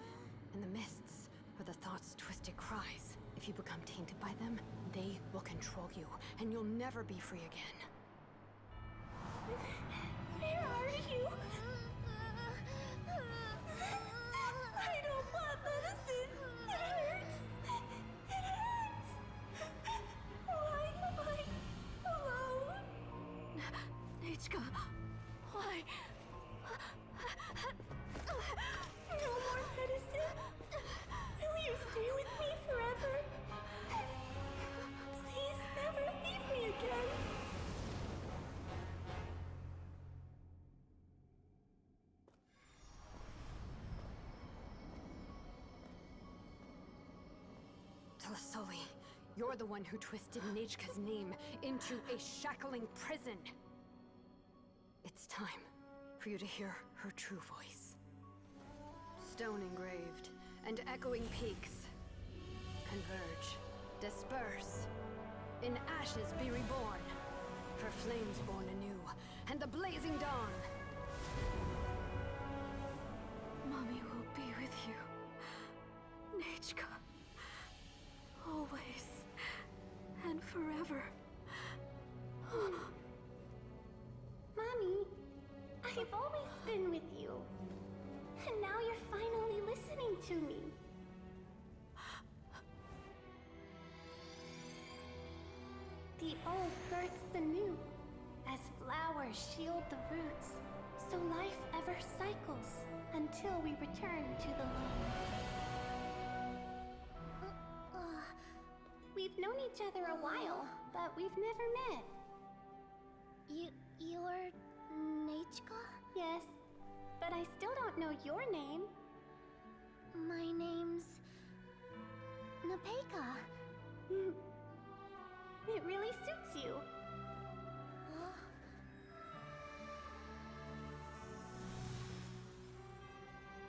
In the mists are the thoughts' twisted cries. If you become tainted by them, they will control you, and you'll never be free again. Where are you? I don't want medicine. It hurts. It hurts. Why am I alone? Nechka, why? No more medicine. Will you stay with me forever? Please never leave me again. Telasoli, you're the one who twisted Nechka's name into a shackling prison. It's time for you to hear her true voice. Stone engraved and echoing peaks. Converge, disperse. In ashes be reborn. For flames born anew, and the blazing dawn. Mommy will be with you. Nechka. Always. And forever. Mommy, I've always been with you. And now you're to me. The old births the new, as flowers shield the roots, so life ever cycles until we return to the loam. We've known each other a while, but we've never met. You're Nechka? Yes, but I still don't know your name. My name's Nepeka. It really suits you.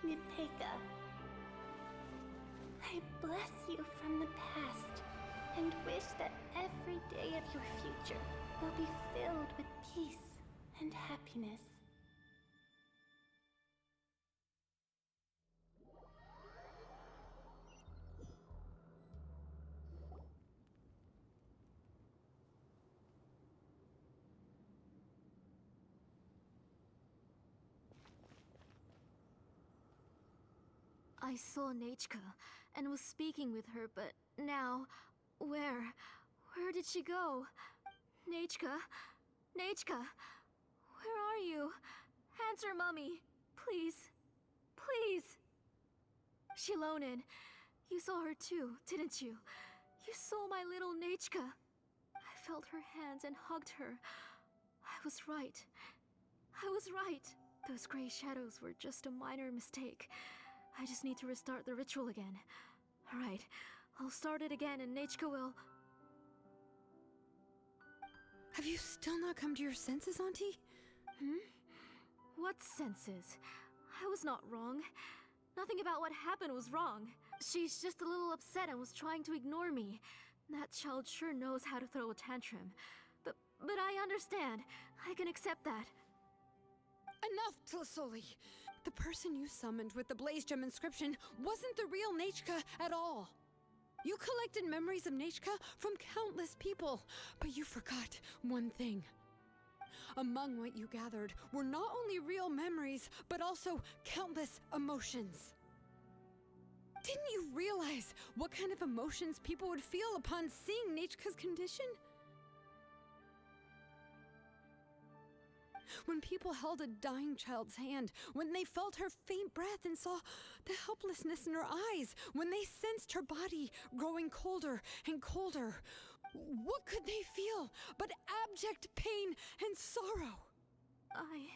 Nepeka, I bless you from the past and wish that every day of your future will be filled with peace and happiness. I saw Nechka and was speaking with her, but now, where did she go? Nechka? Nechka? Where are you? Answer, Mummy. Please. Please. Shilonen, you saw her too, didn't you? You saw my little Nechka. I felt her hands and hugged her. I was right. I was right. Those gray shadows were just a minor mistake. I just need to restart the ritual again. Alright, I'll start it again and Nechka will... Have you still not come to your senses, Auntie? What senses? I was not wrong. Nothing about what happened was wrong. She's just a little upset and was trying to ignore me. That child sure knows how to throw a tantrum. But I understand. I can accept that. Enough, Tlasoli! The person you summoned with the Blaze Gem inscription wasn't the real Nechka at all. You collected memories of Nechka from countless people, but you forgot one thing. Among what you gathered were not only real memories, but also countless emotions. Didn't you realize what kind of emotions people would feel upon seeing Nechka's condition? When people held a dying child's hand, when they felt her faint breath and saw the helplessness in her eyes, when they sensed her body growing colder and colder, what could they feel but abject pain and sorrow? I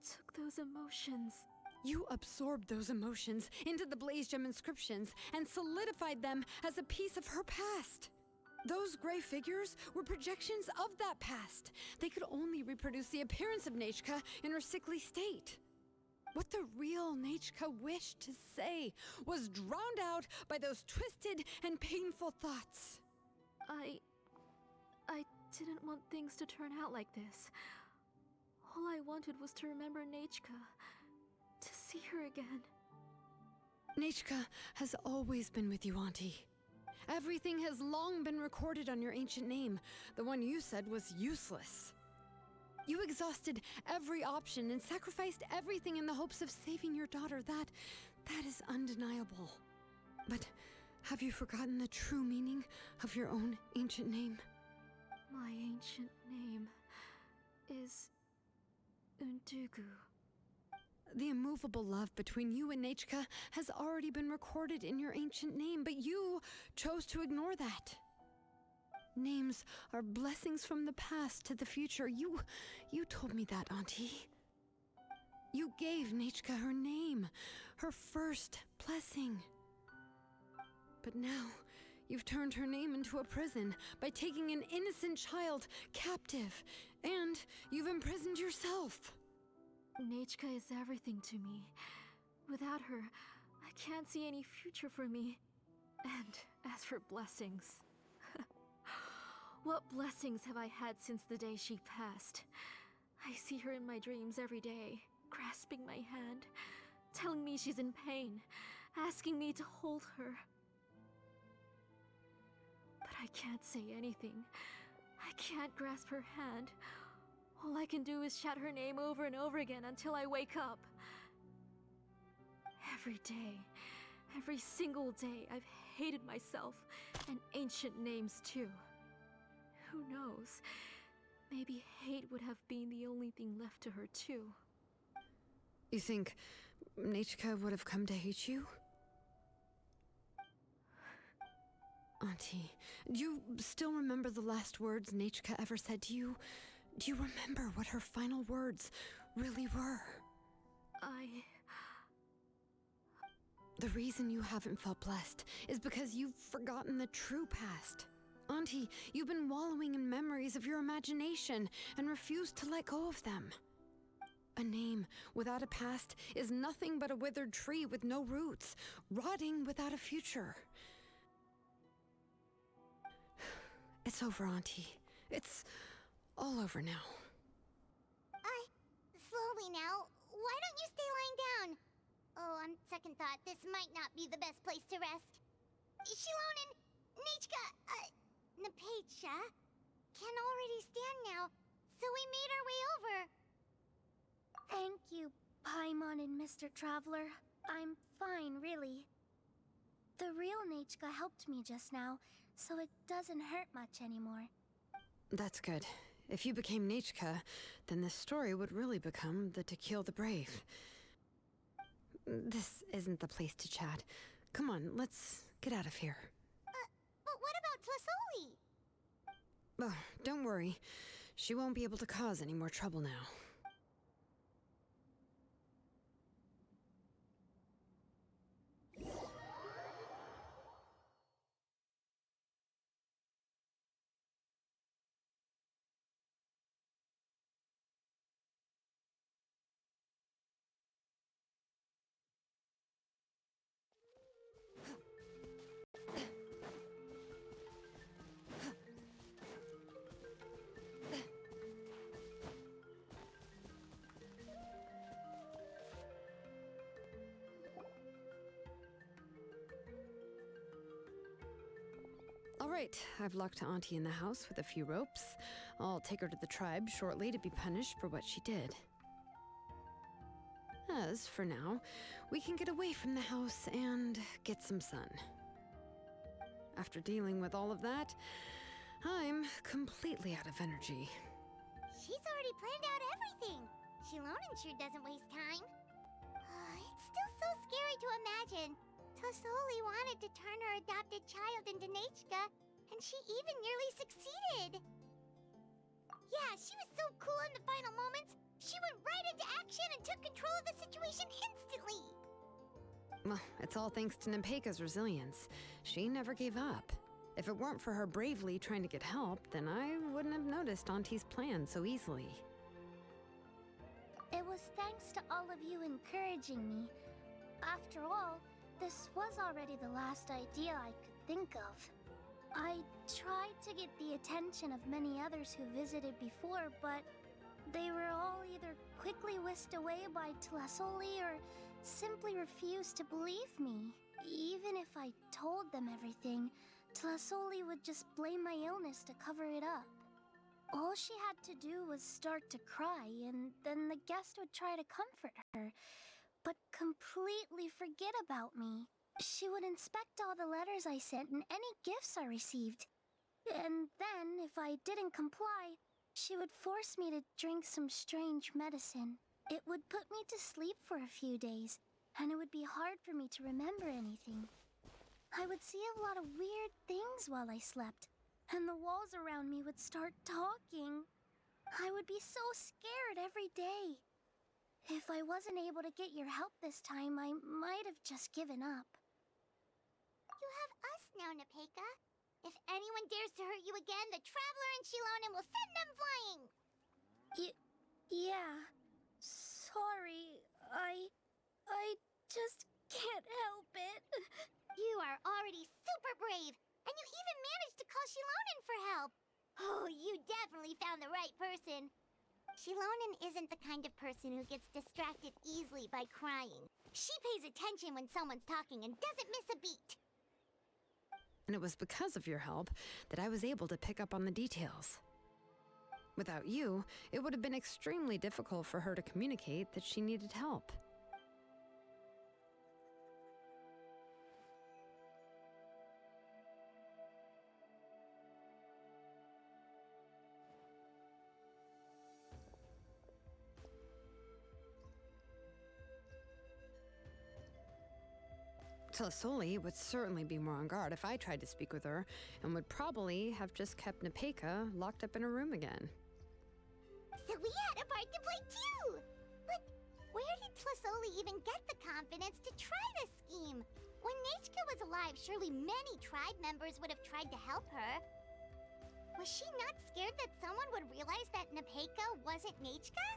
took those emotions. You absorbed those emotions into the Blaze Gem inscriptions and solidified them as a piece of her past. Those gray figures were projections of that past. They could only reproduce the appearance of Nechka in her sickly state. What the real Nechka wished to say was drowned out by those twisted and painful thoughts. I didn't want things to turn out like this. All I wanted was to remember Nechka, to see her again. Nechka has always been with you, Auntie. Everything has long been recorded on your ancient name. The one you said was useless. You exhausted every option and sacrificed everything in the hopes of saving your daughter. That is undeniable. But have you forgotten the true meaning of your own ancient name? My ancient name is Undugu. The immovable love between you and Nechka has already been recorded in your ancient name, but you chose to ignore that. Names are blessings from the past to the future. You told me that, Auntie. You gave Nechka her name, her first blessing. But now, you've turned her name into a prison by taking an innocent child captive, and you've imprisoned yourself. Nechka is everything to me. Without her, I can't see any future for me. And as for blessings... What blessings have I had since the day she passed? I see her in my dreams every day, grasping my hand, telling me she's in pain, asking me to hold her. But I can't say anything. I can't grasp her hand. All I can do is shout her name over and over again until I wake up. Every day, every single day, I've hated myself, and ancient names too. Who knows? Maybe hate would have been the only thing left to her too. You think Nechka would have come to hate you? Auntie, do you still remember the last words Nechka ever said to you? Do you remember what her final words really were? The reason you haven't felt blessed is because you've forgotten the true past. Auntie, you've been wallowing in memories of your imagination and refused to let go of them. A name without a past is nothing but a withered tree with no roots, rotting without a future. It's over, Auntie. It's all over now. Slowly now. Why don't you stay lying down? Oh, on second thought, this might not be the best place to rest. Shilonen, Nechka, Napecha can already stand now, so we made our way over. Thank you, Paimon and Mr. Traveler. I'm fine, really. The real Nechka helped me just now, so it doesn't hurt much anymore. That's good. If you became Nechka, then this story would really become the To Kill the Brave. This isn't the place to chat. Come on, let's get out of here. But what about Tlasoli? Oh, don't worry. She won't be able to cause any more trouble now. All right, I've locked Auntie in the house with a few ropes. I'll take her to the tribe shortly to be punished for what she did. As for now, we can get away from the house and get some sun. After dealing with all of that, I'm completely out of energy. She's already planned out everything. Shilonen sure doesn't waste time. It's still so scary to imagine. Tlasoli wanted to turn her adopted child into Nechka, and she even nearly succeeded. Yeah, she was so cool in the final moments. She went right into action and took control of the situation instantly. Well, it's all thanks to Napecha's resilience. She never gave up. If it weren't for her bravely trying to get help, then I wouldn't have noticed Auntie's plan so easily. It was thanks to all of you encouraging me. After all, this was already the last idea I could think of. I tried to get the attention of many others who visited before, but they were all either quickly whisked away by Tlasoli or simply refused to believe me. Even if I told them everything, Tlasoli would just blame my illness to cover it up. All she had to do was start to cry, and then the guest would try to comfort her, but completely forget about me. She would inspect all the letters I sent and any gifts I received. And then, if I didn't comply, she would force me to drink some strange medicine. It would put me to sleep for a few days, and it would be hard for me to remember anything. I would see a lot of weird things while I slept, and the walls around me would start talking. I would be so scared every day. If I wasn't able to get your help this time, I might have just given up. You have us now, Napecha. If anyone dares to hurt you again, the Traveler and Shilonen will send them flying! Yeah. Sorry, I just can't help it. You are already super brave, and you even managed to call Shilonen for help. Oh, you definitely found the right person. Shilonen isn't the kind of person who gets distracted easily by crying. She pays attention when someone's talking and doesn't miss a beat. And it was because of your help that I was able to pick up on the details. Without you, it would have been extremely difficult for her to communicate that she needed help. Tlisoli would certainly be more on guard if I tried to speak with her, and would probably have just kept Nepeka locked up in a room again. So we had a part to play too! But where did Tlisoli even get the confidence to try this scheme? When Nechka was alive, surely many tribe members would have tried to help her. Was she not scared that someone would realize that Nepeka wasn't Nechka?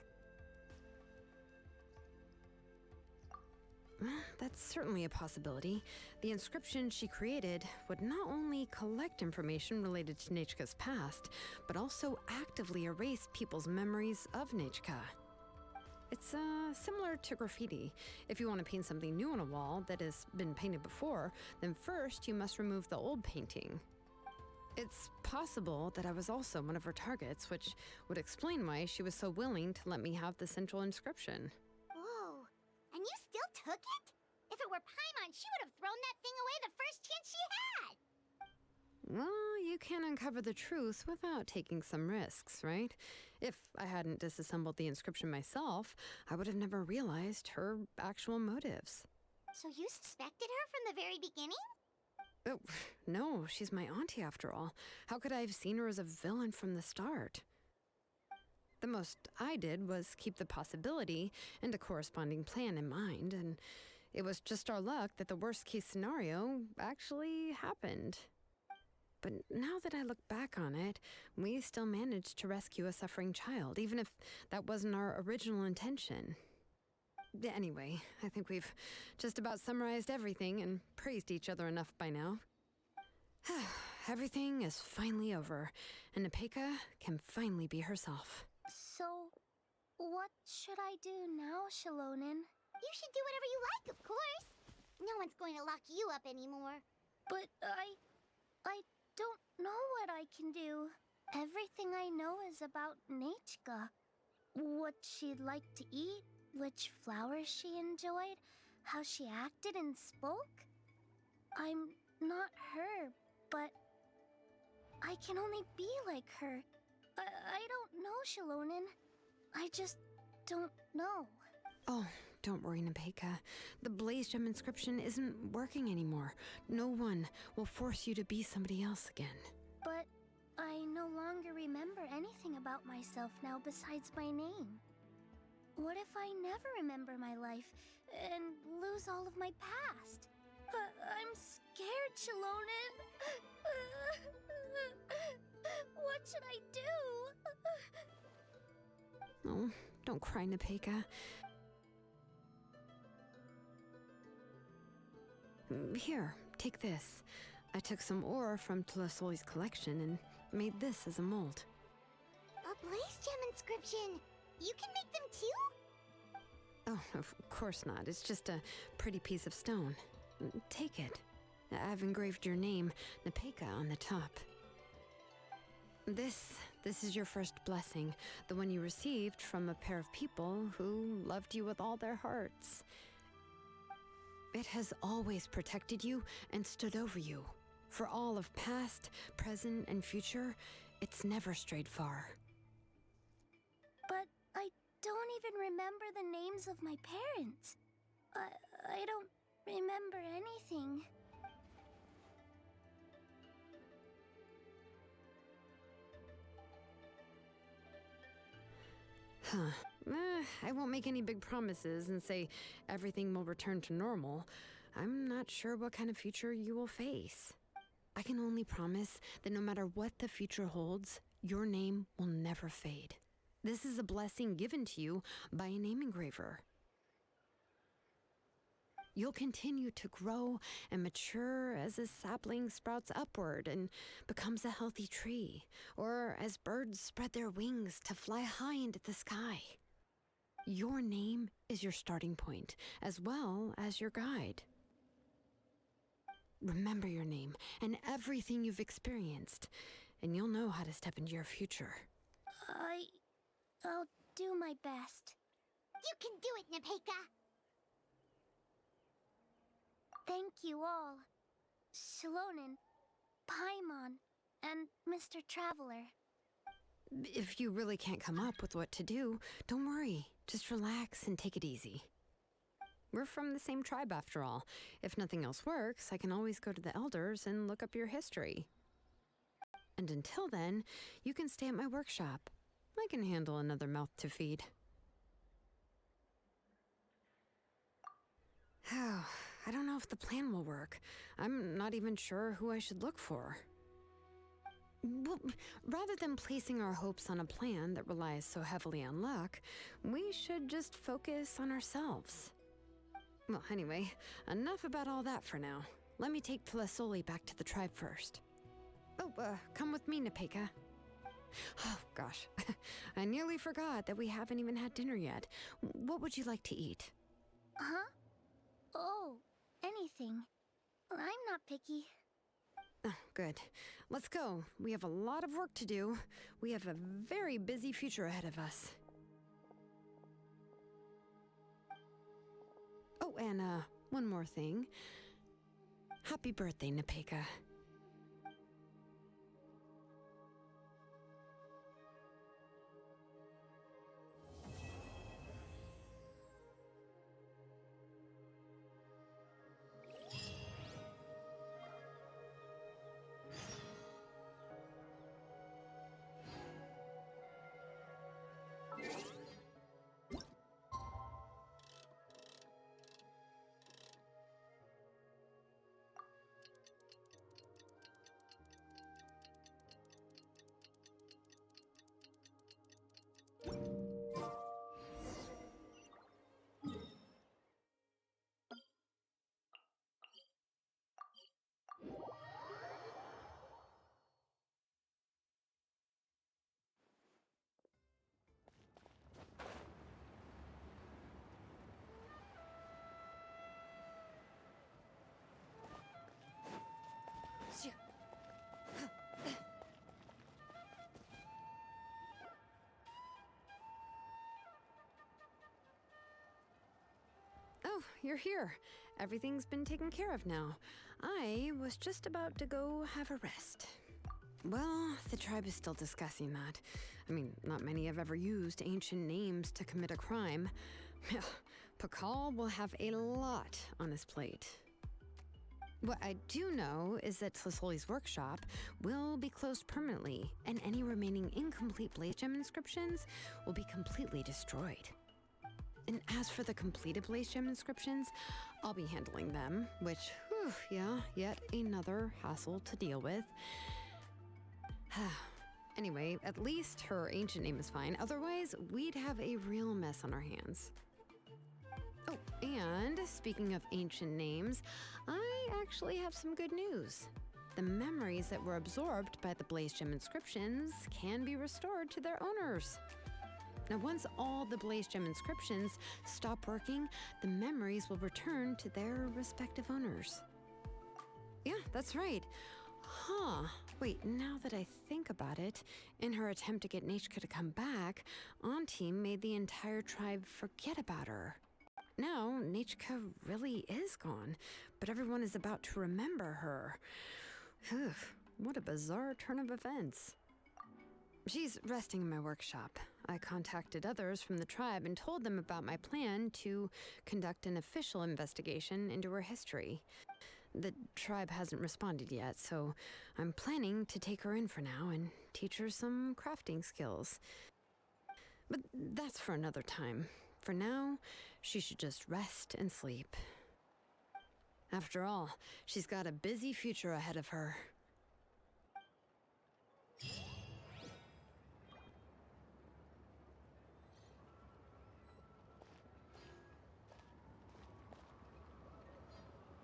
That's certainly a possibility. The inscription she created would not only collect information related to Nechka's past, but also actively erase people's memories of Nechka. It's similar to graffiti. If you want to paint something new on a wall that has been painted before, then first you must remove the old painting. It's possible that I was also one of her targets, which would explain why she was so willing to let me have the central inscription. Whoa, and you still took it? If it were Paimon, she would have thrown that thing away the first chance she had! Well, you can't uncover the truth without taking some risks, right? If I hadn't disassembled the inscription myself, I would have never realized her actual motives. So you suspected her from the very beginning? Oh, no, she's my auntie after all. How could I have seen her as a villain from the start? The most I did was keep the possibility and a corresponding plan in mind, and it was just our luck that the worst-case scenario actually happened. But now that I look back on it, we still managed to rescue a suffering child, even if that wasn't our original intention. Anyway, I think we've just about summarized everything and praised each other enough by now. Everything is finally over, and Nepeka can finally be herself. So, what should I do now, Shilonen? You should do whatever you like, of course. No one's going to lock you up anymore. But I don't know what I can do. Everything I know is about Nechka. What she'd like to eat, which flowers she enjoyed, how she acted and spoke. I'm not her, but I can only be like her. I don't know, Shilonen. I just don't know. Oh, don't worry, Nepeka. The Blaze Gem inscription isn't working anymore. No one will force you to be somebody else again. But I no longer remember anything about myself now besides my name. What if I never remember my life and lose all of my past? I'm scared, Shilonen. What should I do? Oh, don't cry, Nepeka. Here, take this. I took some ore from Tlisoli's collection and made this as a mold. A Blaze Gem inscription! You can make them too? Oh, of course not. It's just a pretty piece of stone. Take it. I've engraved your name, Nepeka, on the top. This is your first blessing, the one you received from a pair of people who loved you with all their hearts. It has always protected you and stood over you. For all of past, present, and future, it's never strayed far. But I don't even remember the names of my parents. I don't remember anything. I won't make any big promises and say everything will return to normal. I'm not sure what kind of future you will face. I can only promise that no matter what the future holds, your name will never fade. This is a blessing given to you by a name engraver. You'll continue to grow and mature as a sapling sprouts upward and becomes a healthy tree, or as birds spread their wings to fly high into the sky. Your name is your starting point, as well as your guide. Remember your name and everything you've experienced, and you'll know how to step into your future. I'll do my best. You can do it, Nepeka! Thank you all. Shilonen, Paimon, and Mr. Traveler. If you really can't come up with what to do, don't worry. Just relax and take it easy. We're from the same tribe after all. If nothing else works, I can always go to the elders and look up your history. And until then, you can stay at my workshop. I can handle another mouth to feed. Oh, I don't know if the plan will work. I'm not even sure who I should look for. Well, rather than placing our hopes on a plan that relies so heavily on luck, we should just focus on ourselves. Well, anyway, enough about all that for now. Let me take Tlasoli back to the tribe first. Oh, come with me, Nepeka. Oh, gosh. I nearly forgot that we haven't even had dinner yet. What would you like to eat? Huh? Oh, anything. I'm not picky. Oh, good. Let's go. We have a lot of work to do. We have a very busy future ahead of us. Oh, and one more thing. Happy birthday, Nepeka. Oh, you're here. Everything's been taken care of now. I was just about to go have a rest. Well, the tribe is still discussing that. I mean, not many have ever used ancient names to commit a crime. Pakal will have a lot on his plate. What I do know is that Tlasoli's workshop will be closed permanently, and any remaining incomplete blaze gem inscriptions will be completely destroyed. And as for the completed blaze gem inscriptions, I'll be handling them, which, yeah, yet another hassle to deal with. Anyway, at least her ancient name is fine. Otherwise, we'd have a real mess on our hands. Oh, and speaking of ancient names, I actually have some good news. The memories that were absorbed by the blaze gem inscriptions can be restored to their owners. Now, once all the blaze gem inscriptions stop working, the memories will return to their respective owners. Yeah, that's right. Wait, now that I think about it, in her attempt to get Nechka to come back, Auntie made the entire tribe forget about her. Now, Nechka really is gone, but everyone is about to remember her. What a bizarre turn of events. She's resting in my workshop. I contacted others from the tribe and told them about my plan to conduct an official investigation into her history. The tribe hasn't responded yet, so I'm planning to take her in for now and teach her some crafting skills. But that's for another time. For now, she should just rest and sleep. After all, she's got a busy future ahead of her.